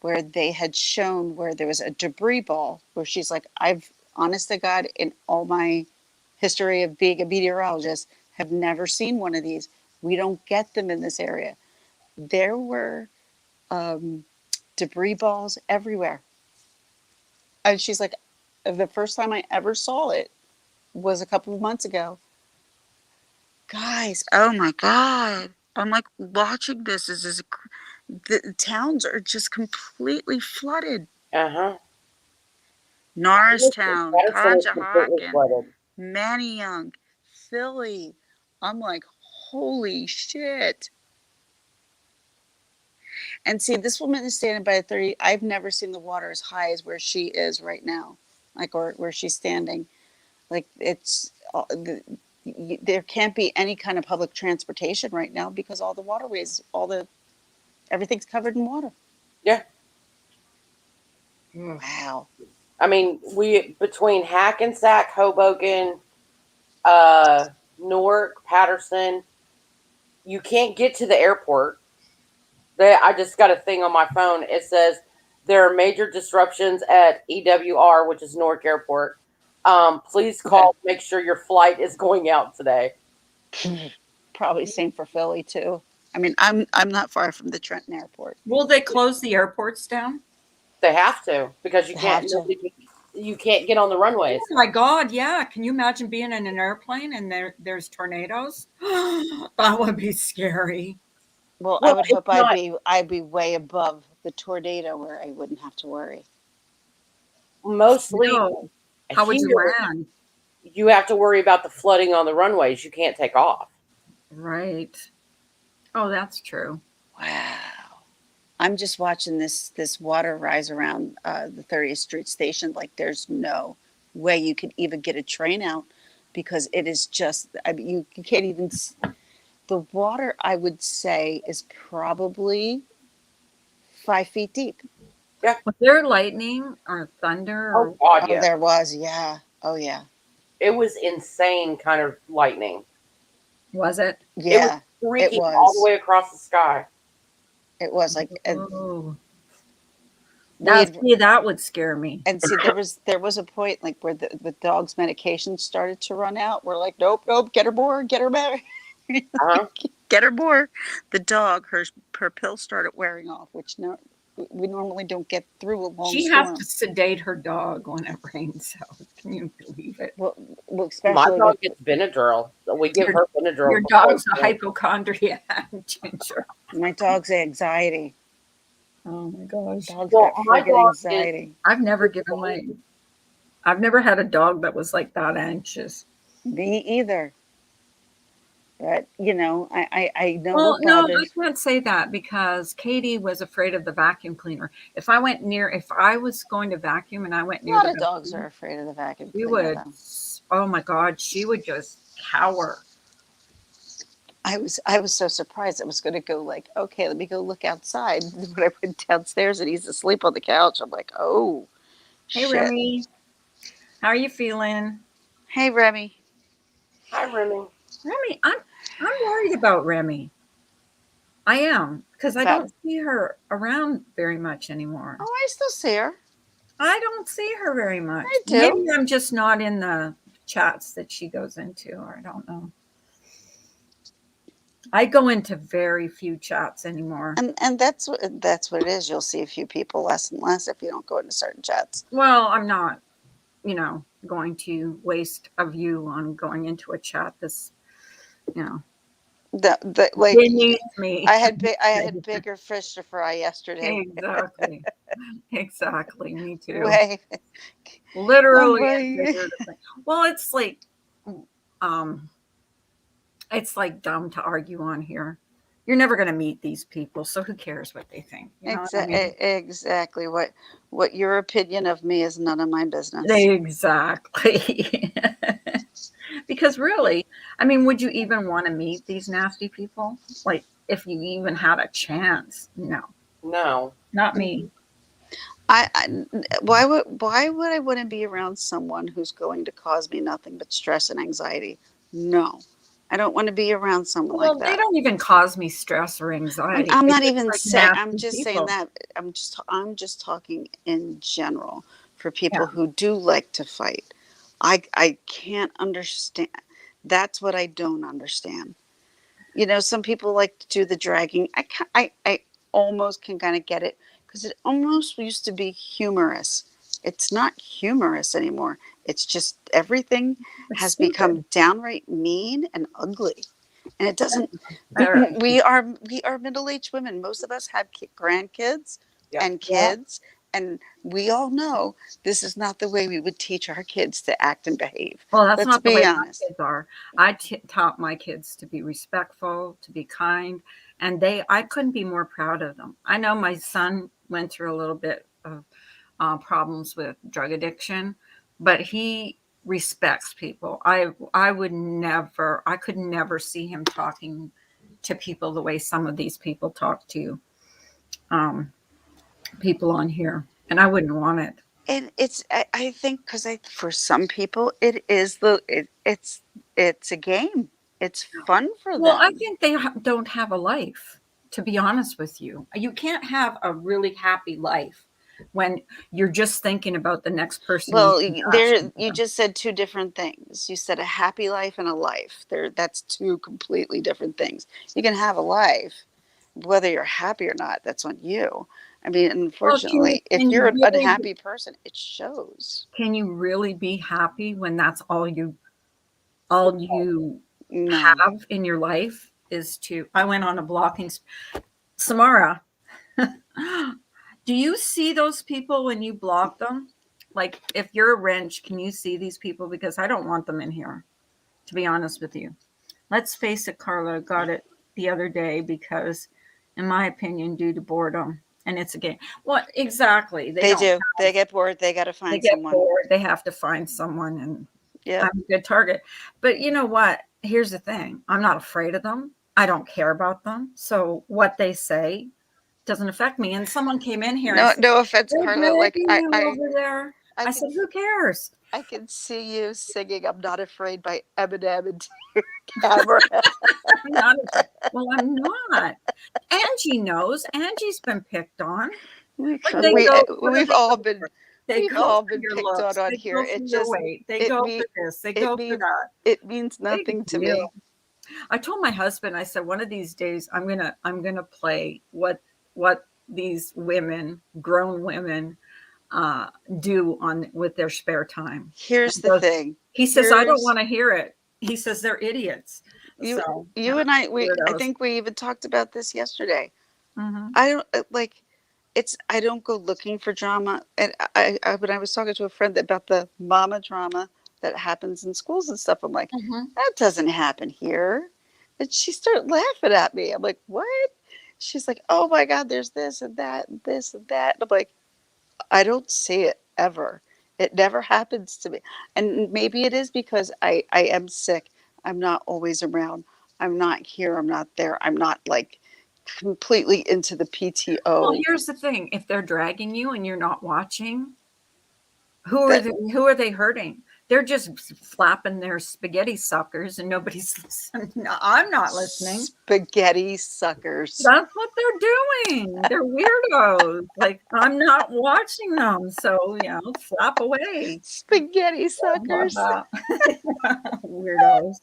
where they had shown where there was a debris ball, where she's like, I've, honest to God, in all my history of being a meteorologist, have never seen one of these. We don't get them in this area. There were debris balls everywhere. And she's like, the first time I ever saw it was a couple of months ago. Guys, oh my God. I'm like watching this. The towns are just completely flooded. Norristown, Conshohocken, Manayunk, Philly. I'm like, holy shit. And see, this woman is standing by a 30. I've never seen the water as high as where she is right now, like, or where she's standing. Like, it's, there can't be any kind of public transportation right now because all the waterways, everything's covered in water. Yeah. Wow. I mean, between Hackensack, Hoboken, Newark, Patterson, you can't get to the airport. I just got a thing on my phone. It says there are major disruptions at EWR, which is Newark Airport. Please call. Make sure your flight is going out today. Probably same for Philly too. I mean, I'm not far from the Trenton Airport. Will they close the airports down? They have to because you can't. you can't get on the runways. Oh my God, yeah. Can you imagine being in an airplane and there's tornadoes? That would be scary. Well, I Well, would it's hope not I'd be way above the tornado where I wouldn't have to worry. mostly No. How would you here. land? You have to worry about the flooding on the runways. You can't take off. Right. Oh, that's true. Wow. I'm just watching this water rise around the 30th Street station like there's no way you could even get a train out because it is just, I mean, you can't even, the water, I would say, is probably 5 feet deep. Was there lightning or thunder? Oh Or, God, Oh, yeah. there was. Yeah. Oh, yeah. It was insane kind of lightning. was it? Yeah. It was freaking was. all the way across the sky. It was like, Oh. we Now, had, see, that would scare me. and see, there was a point like where the dog's medication started to run out. We're like, nope, get her more, get her more, Uh-huh. get her more. The dog, her pills started wearing off, which we normally don't get through a long She storm. has to sedate her dog when it rains out. Can you believe it? Well, My especially dog with, gets Benadryl. We give her Benadryl. Your before dog's a bed. hypochondriac, Ginger. my dog's anxiety. Oh my gosh. Dog's Well, got my friggin' dog is- anxiety. I've never had a dog that was like that anxious. Me either. But I know Well, what no, I bothers. can't say that because Katie was afraid of the vacuum cleaner. If I was going to vacuum and I went A near lot the of dogs vacuum, are afraid of the vacuum she cleaner. would, Though. oh my God, she would just cower. I was so surprised. I was going to go like, okay, let me go look outside. When I went downstairs and he's asleep on the couch, I'm like, oh, Hey, shit. Remy, how are you feeling? Hey, Remy. Hi, Remy. Remy, I'm worried about Remy. I am because I About- don't see her around very much anymore. Oh, I still see her. I don't see her very much. I do. Maybe I'm just not in the chats that she goes into, or I don't know. I go into very few chats anymore. And that's what it is. You'll see a few people less and less if you don't go into certain chats. Well, I'm not, going to waste a view on going into a chat. This, The like beneath me. I had bigger fish to fry yesterday. Exactly. Me too. Way. Literally. Oh, and boy. figuratively. Well, it's like dumb to argue on here. You're never going to meet these people, so who cares what they think? You know what I mean? Exactly. What your opinion of me is none of my business. Exactly. Because really, I mean, would you even want to meet these nasty people? Like, if you even had a chance? No, No. not me. Why would I want to be around someone who's going to cause me nothing but stress and anxiety? No, I don't want to be around someone Well, like they that. don't even cause me stress or anxiety. I'm They not just even like saying. nasty I'm just people. saying that. I'm just talking in general for people Yeah. who do like to fight. I can't understand. That's what I don't understand. Some people like to do the dragging. I almost can kind of get it because it almost used to be humorous. It's not humorous anymore. It's just everything It's has stupid. become downright mean and ugly. And it doesn't. All right. We are middle-aged women. Most of us have grandkids Yeah. and kids, and we all know this is not the way we would teach our kids to act and behave. Well, that's Let's not the be way honest. my kids are. I taught my kids to be respectful, to be kind, and I couldn't be more proud of them. I know my son went through a little bit of problems with drug addiction, but he respects people. I could never see him talking to people the way some of these people talk to people on here, and I wouldn't want it. And I think because for some people it is it's a game. It's fun for them. Well, I think they don't have a life, to be honest with you. You can't have a really happy life when you're just thinking about the next person. Well, you can touch. you just said two different things. You said a happy life and a life. That's two completely different things. You can have a life, whether you're happy or not, that's on you. I mean, Well, unfortunately, if can you're you an really unhappy person, it shows. be happy when that's all you No. have in your life is to I went on a blocking Samara, do you see those people when you block them? Like if you're a wrench, can you see these people? Because I don't want them in here, to be honest with you. Let's face it, Carla got it the other day because, in my opinion, due to boredom. And it's a game. What exactly? They do. They get bored. They got to They find get someone. bored. They have to find someone, and Yep. I'm a good target. But you know what? Here's the thing. I'm not afraid of them. I don't care about them. So what they say doesn't affect me. And someone came in here and No, said, no offense, they're Carla. Like dragging you over there. I I can, said, who cares? I can see you singing "I'm Not Afraid" by Eminem into your camera. I'm not. Well, I'm not. Angie knows. Angie's been picked on. But they go, what do We've they all go been for? They we've go all for been your picked looks. on They here. go for It your just weight. They it go me for this. They it go for means that. it means nothing Big to deal. me. I told my husband, I said, one of these days I'm gonna play what these women, grown women, do on with their spare time. Here's And the thing. he says, I don't want to hear it. He says they're idiots. You So and I I weirdos. think we even talked about this yesterday. Mm-hmm. I don't like it's I don't go looking for drama. And I when I was talking to a friend about the mama drama that happens in schools and stuff, I'm like, Mm-hmm. that doesn't happen here. And she started laughing at me. I'm like, what? She's like, oh my God, there's this and that and this and that. And I'm like, I don't see it ever. It never happens to me. And maybe it is because I am sick. I'm not always around. I'm not here. I'm not there. I'm not like completely into the Well, PTO. here's the thing: if they're dragging you and you're not watching, That who are they hurting? They're just flapping their spaghetti suckers, and nobody's listening. No, I'm not listening. spaghetti suckers. That's what they're doing. They're weirdos. Like I'm not watching them, so flap away. Spaghetti Blah, suckers. blah, blah. Weirdos.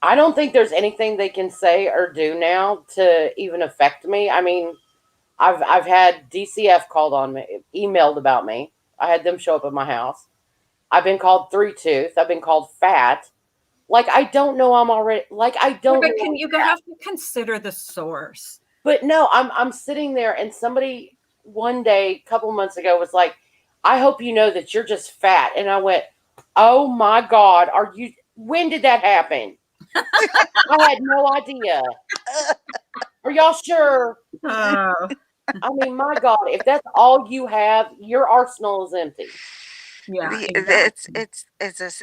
I don't think there's anything they can say or do now to even affect me. I mean, I've had DCF called on me, emailed about me. I had them show up at my house. I've been called three tooth. I've been called fat. Like I don't know. I'm already like I Yeah, don't but know. you have to consider the source. But no, I'm sitting there and somebody one day, a couple months ago, was like, I hope you know that you're just fat. And I went, oh my God, are you when did that happen? I had no idea. Are y'all sure? Oh, I mean, my God, if that's all you have, your arsenal is empty. yeah, It's exactly.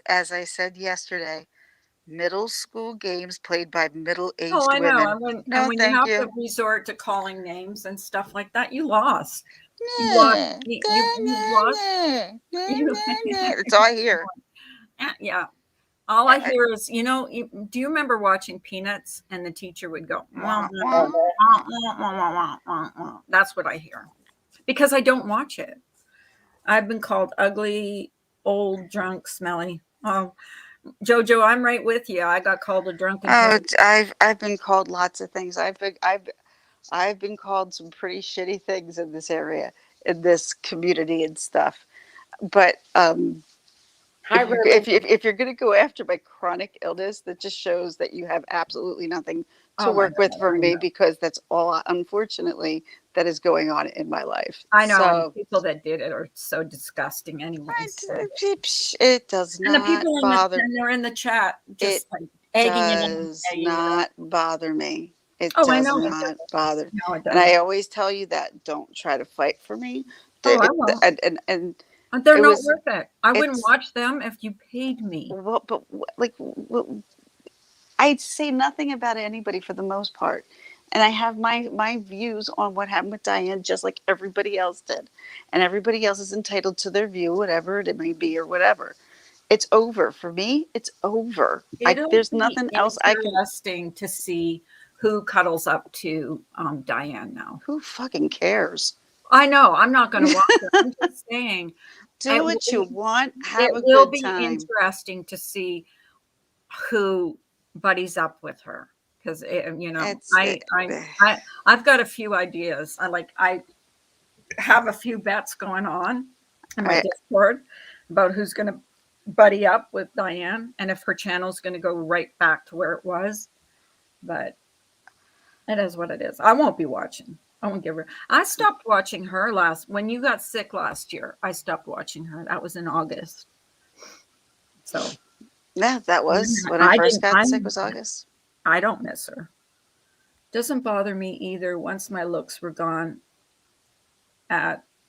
as I said yesterday. Middle school games played by Oh, middle-aged I know. women. And No, when you thank have to you. resort to calling names and stuff like that, you lost. You lost. Nah, You nah, lost. nah, nah, You, nah, nah. That's all I hear. yeah. All I I- hear is, do you remember watching Peanuts and the teacher would go, wah, wah, wah, wah. wah, wah, wah, wah, wah, wah, wah. That's what I hear because I don't watch it. I've been called ugly, old, drunk, smelly. Oh, Jojo, I'm right with you. I got called a drunken Oh, toad. I've been called lots of things. I've been called some pretty shitty things in this area, in this community and stuff. But Hi, Reverend. if you're going to go after my chronic illness, that just shows that you have absolutely nothing to Oh my work with God, for I me, know. because that's all, unfortunately, that is going on in my life. I know, and the So people that did it are so disgusting anyways. So. it does And the not people bother. they're in the chat It just like egging it on, does egging it on. not bother me. It Oh, I does know it not doesn't. bother. No, it And I doesn't. always tell you that don't try to fight for me. Oh, I won't. And They're it not was worth it. I wouldn't it's watch them if you paid me. well, but like I'd say nothing about anybody for the most part. And I have my views on what happened with Diane, just like everybody else did. And everybody else is entitled to their view, whatever it may be or whatever. It's over. For me, it's over. It'll There's be nothing else I can. interesting to see who cuddles up to Diane now. Who fucking cares? I know. I'm not going to watch it. I'm just saying Do what you want. it Have a will good be time. interesting to see who buddies up with her because It's I've got a few ideas. have a few bets going on in my I- Discord about who's going to buddy up with Diane and if her channel's going to go right back to where it was. But it is what it is. I won't be watching. I won't give her. I stopped watching her when you got sick last year. I stopped watching her. That was in August. So Yeah, that was when I first got sick. Was I'm- August. I don't miss her. Doesn't bother me either. Once my looks were gone,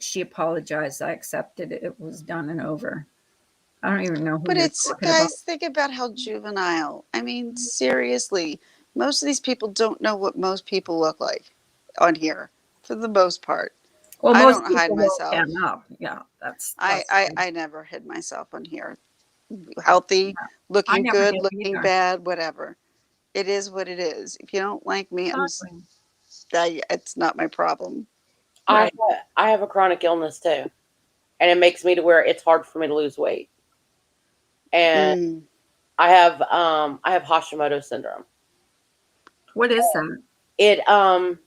she apologized. I accepted it. It was done and over. I don't even know who But you're it's, talking about. guys, think about how juvenile. I mean, seriously, most of these people don't know what most people look like on here, for the most part. Well, I most don't hide people won't myself. stand up. Yeah, that's I never hid myself on here. Healthy, I looking never good, did looking either. bad, whatever. It is what it is. If you don't like me, Exactly. it's not my problem. I have a chronic illness too, and it makes me to where it's hard for me to lose weight. And Mm. I have Hashimoto syndrome. What is that?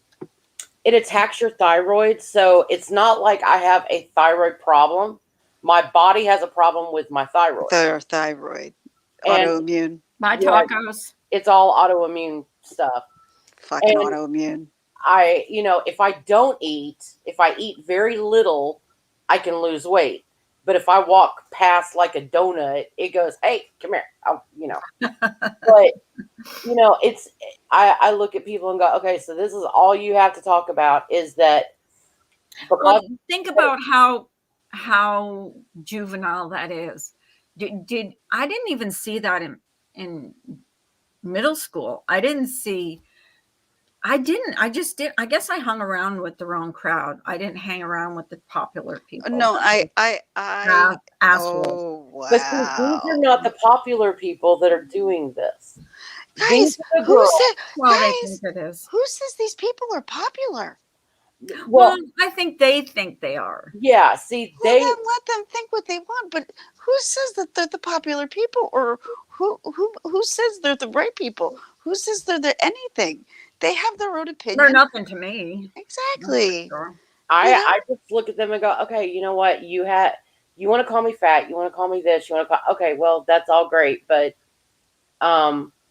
It attacks your thyroid, so it's not like I have a thyroid problem. My body has a problem with my thyroid. Their thyroid, And autoimmune, My Yeah. tacos. it's all autoimmune stuff. fucking And autoimmune. If I eat very little, I can lose weight. But if I walk past like a donut, it goes, "Hey, come here." But I look at people and go, "Okay, so this is all you have to talk about is that because Well, think about how juvenile that is. Did I didn't even see that in middle school. I just did. I guess I hung around with the wrong crowd. I didn't hang around with the popular people. No, Assholes. oh, but see, these are wow. not the popular people that are doing this. Guys, These are the who girls. said, Well, they guys, think it is. who says these people are popular? Well, I think they are. Yeah, see, Well, then let them think what they want. But who says that they're the popular people, or who says they're the right people? Who says they're the anything? They have their own opinion. They're nothing to me. Exactly. Sure. I just look at them and go, okay, you know what? You want to call me fat, you want to call me this, okay, well, that's all great, but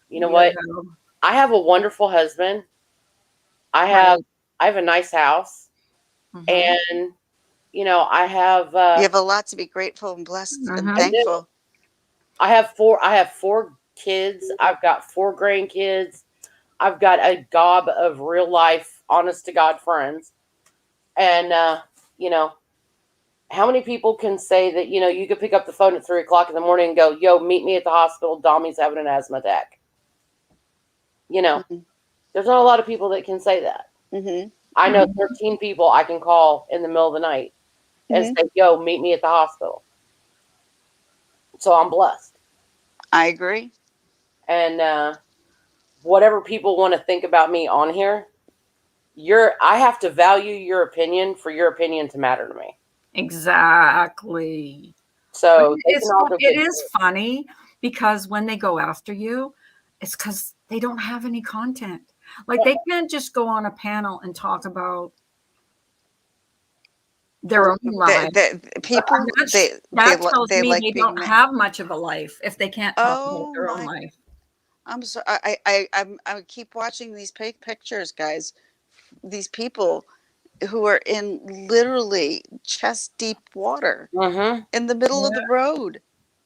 you know what? I have a wonderful husband. I have a nice house, and I have You have a lot to be grateful and blessed and thankful. I have four kids. I've got 4 grandkids. I've got a gob of real life, honest to God friends. And, how many people can say that, you could pick up the phone at 3:00 in the morning and go, yo, meet me at the hospital. Dommy's having an asthma attack. There's not a lot of people that can say that. Mm-hmm. I know 13 people I can call in the middle of the night and say, yo, meet me at the hospital. So I'm blessed. I agree. And whatever people want to think about me on here, I have to value your opinion for your opinion to matter to me. Exactly. So it is funny because when they go after you, it's because they don't have any content. Like they can't just go on a panel and talk about their own lives. People they like they don't have much of a life if they can't talk about their own life. I'm sorry. I keep watching these pictures, guys. These people who are in literally chest deep water in the middle of the road.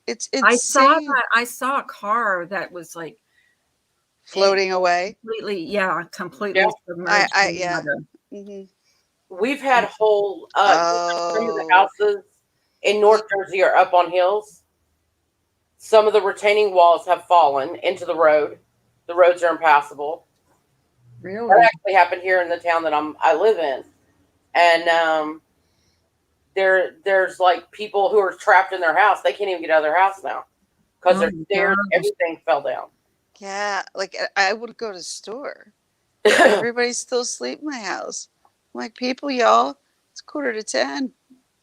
It's insane. I saw a car that was like floating away. Completely submerged. We've had whole some of the houses in North Jersey are up on hills. Some of the retaining walls have fallen into the road. The roads are impassable. Really? That actually happened here in the town that I live in. And there's like people who are trapped in their house. They can't even get out of their house now because their stairs, everything fell down. Yeah, like I would go to the store. Everybody's still asleep in my house. I'm like, people, y'all, it's 9:45. Is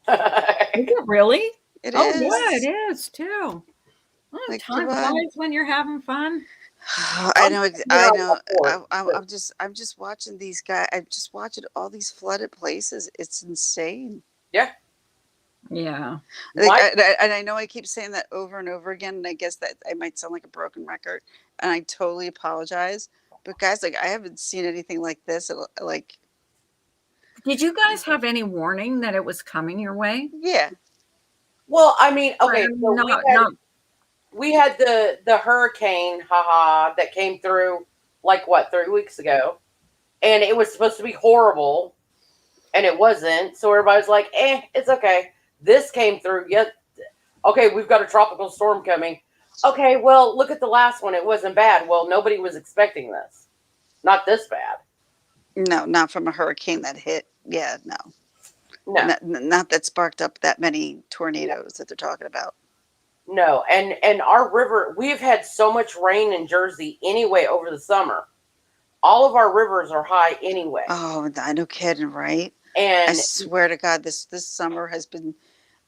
it really? It is. Yeah, it is too. Time flies when you're having fun. I know. You're I on know. board. I'm just watching these guys. I'm just watching all these flooded places. It's insane. Yeah. Yeah. Like, Why? and I know I keep saying that over and over again, and I guess that I might sound like a broken record, and I totally apologize. But guys, like, I haven't seen anything like this. Like, Did you guys have any warning that it was coming your way? yeah, Well, I mean, okay, so Not. we had the hurricane, haha, that came through like what, 3 weeks ago, and it was supposed to be horrible, and it wasn't. So everybody's like, it's okay. This came through. Yet, okay, we've got a tropical storm coming. Okay, well, look at the last one. It wasn't bad. Well, nobody was expecting this. Not this bad. no, not from a hurricane that hit. Yeah, no, No, not that sparked up that many tornadoes that they're talking about. no. And our river, we've had so much rain in Jersey anyway over the summer. All of our rivers are high anyway. Oh, I no kidding, right? I And swear to God, this summer has been.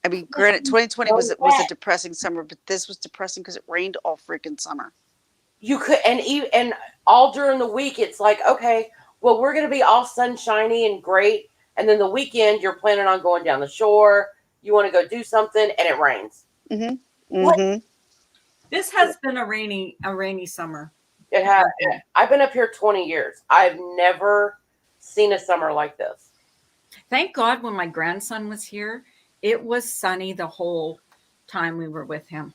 I mean, granted, 2020 so was a wet. depressing summer, but this was depressing because it rained all freaking summer. You could, and all during the week, it's like, okay, well, we're going to be all sunshiny and great. And then the weekend, you're planning on going down the shore. You want to go do something, and it rains. Mm-hmm. What? Mm-hmm. This has been a rainy summer. It has. I've been up here 20 years. I've never seen a summer like this. Thank God when my grandson was here, it was sunny the whole time we were with him.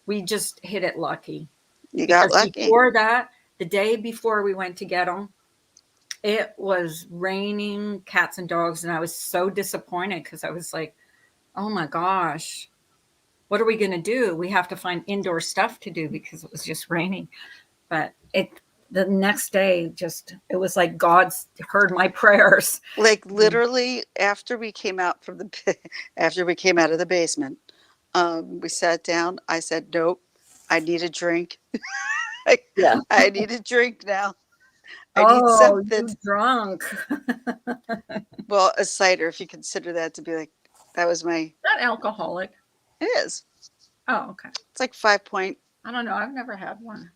We just hit it lucky. You got Because lucky. before that, the day before we went to get him, it was raining cats and dogs. And I was so disappointed because I was like, oh my gosh, what are we going to do? We have to find indoor stuff to do because it was just raining. But the next day, it was like God's heard my prayers. Like literally, after we came out of the basement, we sat down. I said, "Nope, I need a drink. Yeah. I need a drink now. I need something." You drunk. Well, a cider, if you consider that to be like, that was my. Not alcoholic. It is. Oh, okay. It's like 5 point. I don't know. I've never had one.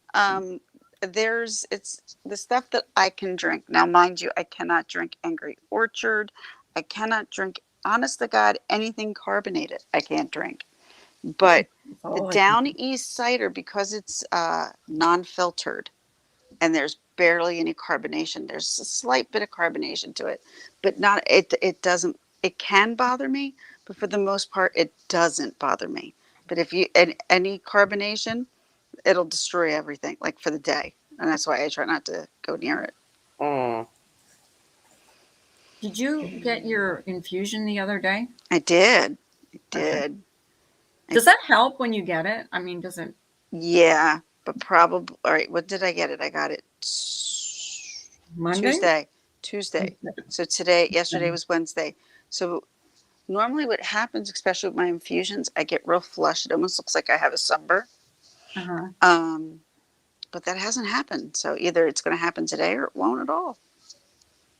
It's the stuff that I can drink. Now, mind you, I cannot drink Angry Orchard. I cannot drink, honest to God, anything carbonated. I can't drink. But the Down East cider, because it's non-filtered and there's barely any carbonation, there's a slight bit of carbonation to it, but not it doesn't. It can bother me, but for the most part, it doesn't bother me. But if you any carbonation, it'll destroy everything, like for the day, and that's why I try not to go near it. Mm. Did you get your infusion the other day? I did. Okay. Does that help when you get it? I mean, does it? Yeah, but probably. All right. What did I get it? I got it Monday? Tuesday. So yesterday was Wednesday. So normally what happens, especially with my infusions, I get real flushed. It almost looks like I have a sunburn. Uh-huh. But that hasn't happened. So either it's going to happen today or it won't at all,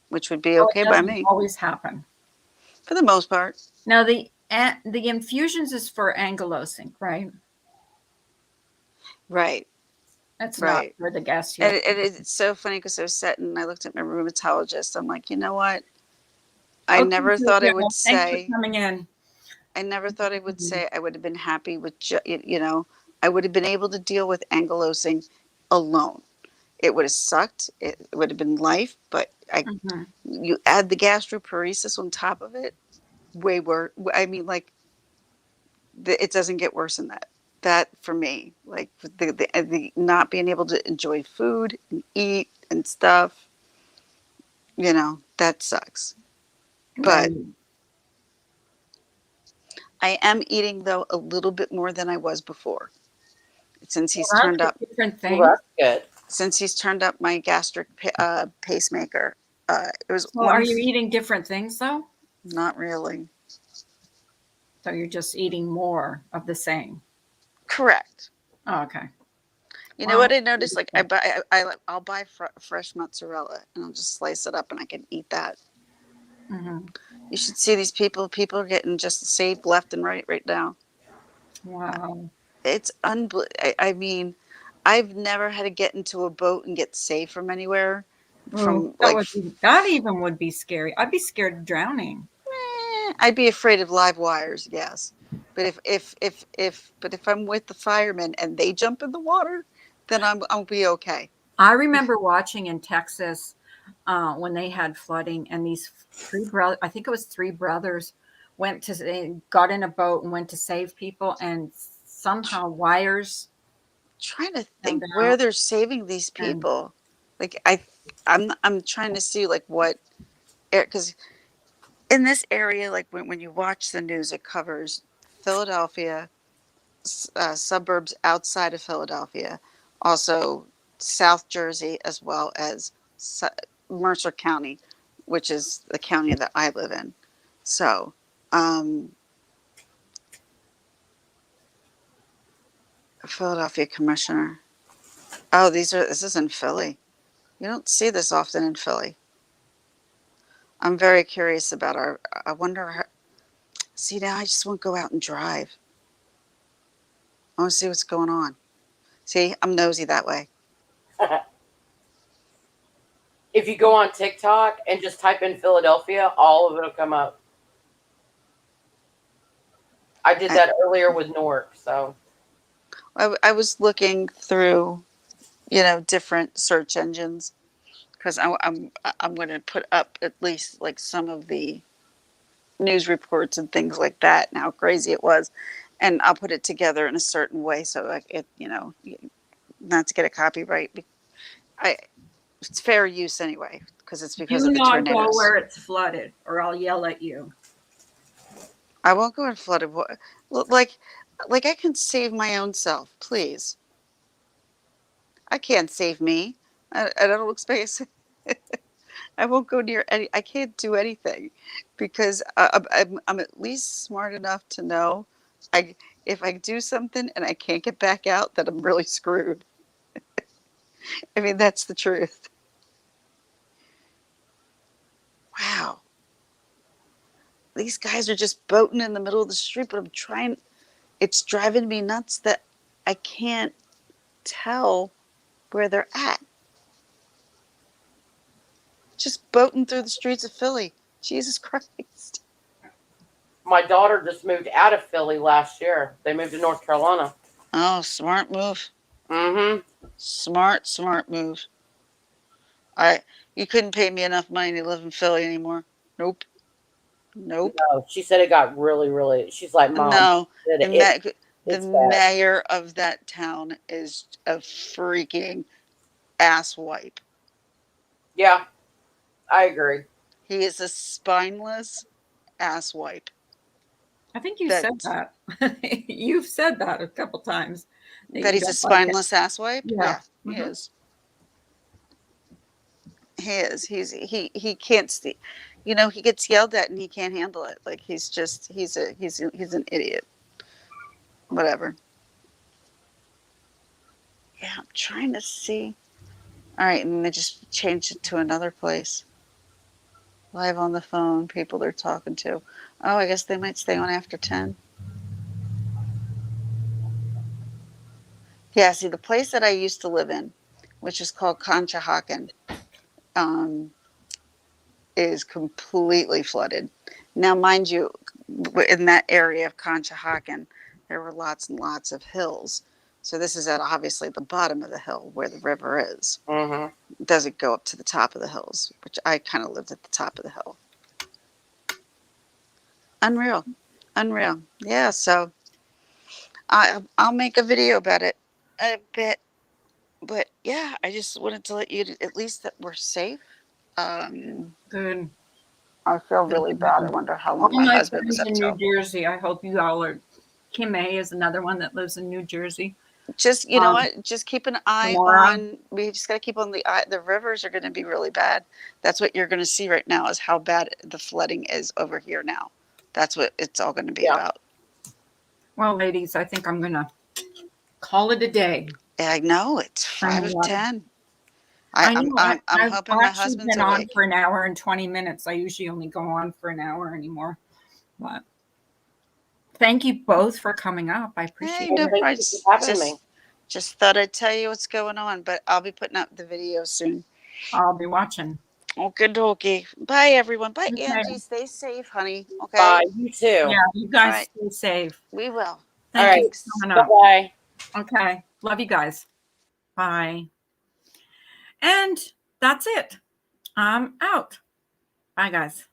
which would be okay by me. Always happen. For the most part. Now the infusions is for ankylosing, right? Right. That's right. not for the gas. And it's so funny because I was sitting and I looked at my rheumatologist. I'm like, you know what? I never thought I would say. Thanks for coming in. I never thought I would say I would have been happy with, I would have been able to deal with ankylosing alone. It would have sucked. It would have been life, but you add the gastroparesis on top of it, way worse. I mean, like, it doesn't get worse than that. That for me, like the not being able to enjoy food and eat and stuff, that sucks. But I am eating though a little bit more than I was before, since he's turned up different things. Well, that's good. Since he's turned up my gastric pacemaker. It was. Well, are you eating different things though? Not really. So you're just eating more of the same. Correct. Oh, okay. You know what I noticed? Like I'll buy fresh mozzarella and I'll just slice it up and I can eat that. Mm-hmm. You should see these people. People are getting just saved left and right now. Wow. It's unbelievable. I mean, I've never had to get into a boat and get saved from anywhere. From That even would be scary. I'd be scared of drowning. I'd be afraid of live wires, yes. But if I'm with the firemen and they jump in the water, then I'll be okay. I remember watching in Texas when they had flooding, and these I think it was three brothers, they got in a boat and went to save people, and somehow wires. Trying to And think where they're saving these people. Like I'm trying to see like what, because in this area, like when you watch the news, it covers Philadelphia, suburbs outside of Philadelphia, also South Jersey, as well as Mercer County, which is the county that I live in. So, Philadelphia commissioner. Oh, this is in Philly. You don't see this often in Philly. I'm very curious about I wonder, see, now I just won't go out and drive. I want to see what's going on. See, I'm nosy that way. If you go on TikTok and just type in Philadelphia, all of it will come up. I did that earlier with Newark, so. I was looking through, different search engines, because I'm going to put up at least like some of the news reports and things like that, and how crazy it was, and I'll put it together in a certain way so like it, not to get a copyright. It's fair use anyway, because it's because of the tornadoes. Do not go where it's flooded, or I'll yell at you. I won't go in flooded water. Like I can save my own self, please. I can't save me. I don't expect. I won't go near any. I can't do anything, because I'm at least smart enough to know, if I do something and I can't get back out, that I'm really screwed. I mean, that's the truth. Wow. These guys are just boating in the middle of the street, but it's driving me nuts that I can't tell where they're at. Just boating through the streets of Philly. Jesus Christ. My daughter just moved out of Philly last year. They moved to North Carolina. Oh, smart move. Mm-hmm. Smart move. You couldn't pay me enough money to live in Philly anymore. Nope. No, she said it got really, really. She's like, Mom. No, the mayor of that town is a freaking asswipe. Yeah, I agree. He is a spineless asswipe. I think you said that. You've said that a couple times. That he's a spineless asswipe? Yeah. He is. He is. He can't see. He gets yelled at and he can't handle it. Like he's an idiot. Whatever. Yeah, I'm trying to see. All right, and they just changed it to another place. Live on the phone, people they're talking to. Oh, I guess they might stay on after 10. Yeah, see, the place that I used to live in, which is called Conshohocken, is completely flooded. Now, mind you, in that area of Conshohocken, there were lots and lots of hills. So this is at obviously the bottom of the hill where the river is. Mm-hmm. It doesn't go up to the top of the hills, which I kind of lived at the top of the hill. Unreal. Yeah, so I'll make a video about it a bit. But yeah, I just wanted to let you at least that we're safe. Good. I feel really bad. I wonder how long my husband was up in till. New Jersey. I hope you all are. Kim May is another one that lives in New Jersey. Just know what? Just keep an eye on. We just got to keep on the eye. The rivers are going to be really bad. That's what you're going to see right now, is how bad the flooding is over here now. That's what it's all going to be about. Well, ladies, I think I'm going to call it a day. I know it's 5 of 10. I'm hoping my husband's been awake. on for an hour and 20 minutes. I usually only go on for an hour anymore. But thank you both for coming up. I appreciate it. Thank you for having me. Just thought I'd tell you what's going on, but I'll be putting up the video soon. I'll be watching. Okay, dokie. Bye, everyone. Bye, Okay. Angie. Stay safe, honey. Okay. Bye. You too. Yeah, you guys right. stay safe. We will. Thank you Thanks. for coming up. Bye. Okay. Love you guys. Bye. And that's it. I'm out. Bye, guys.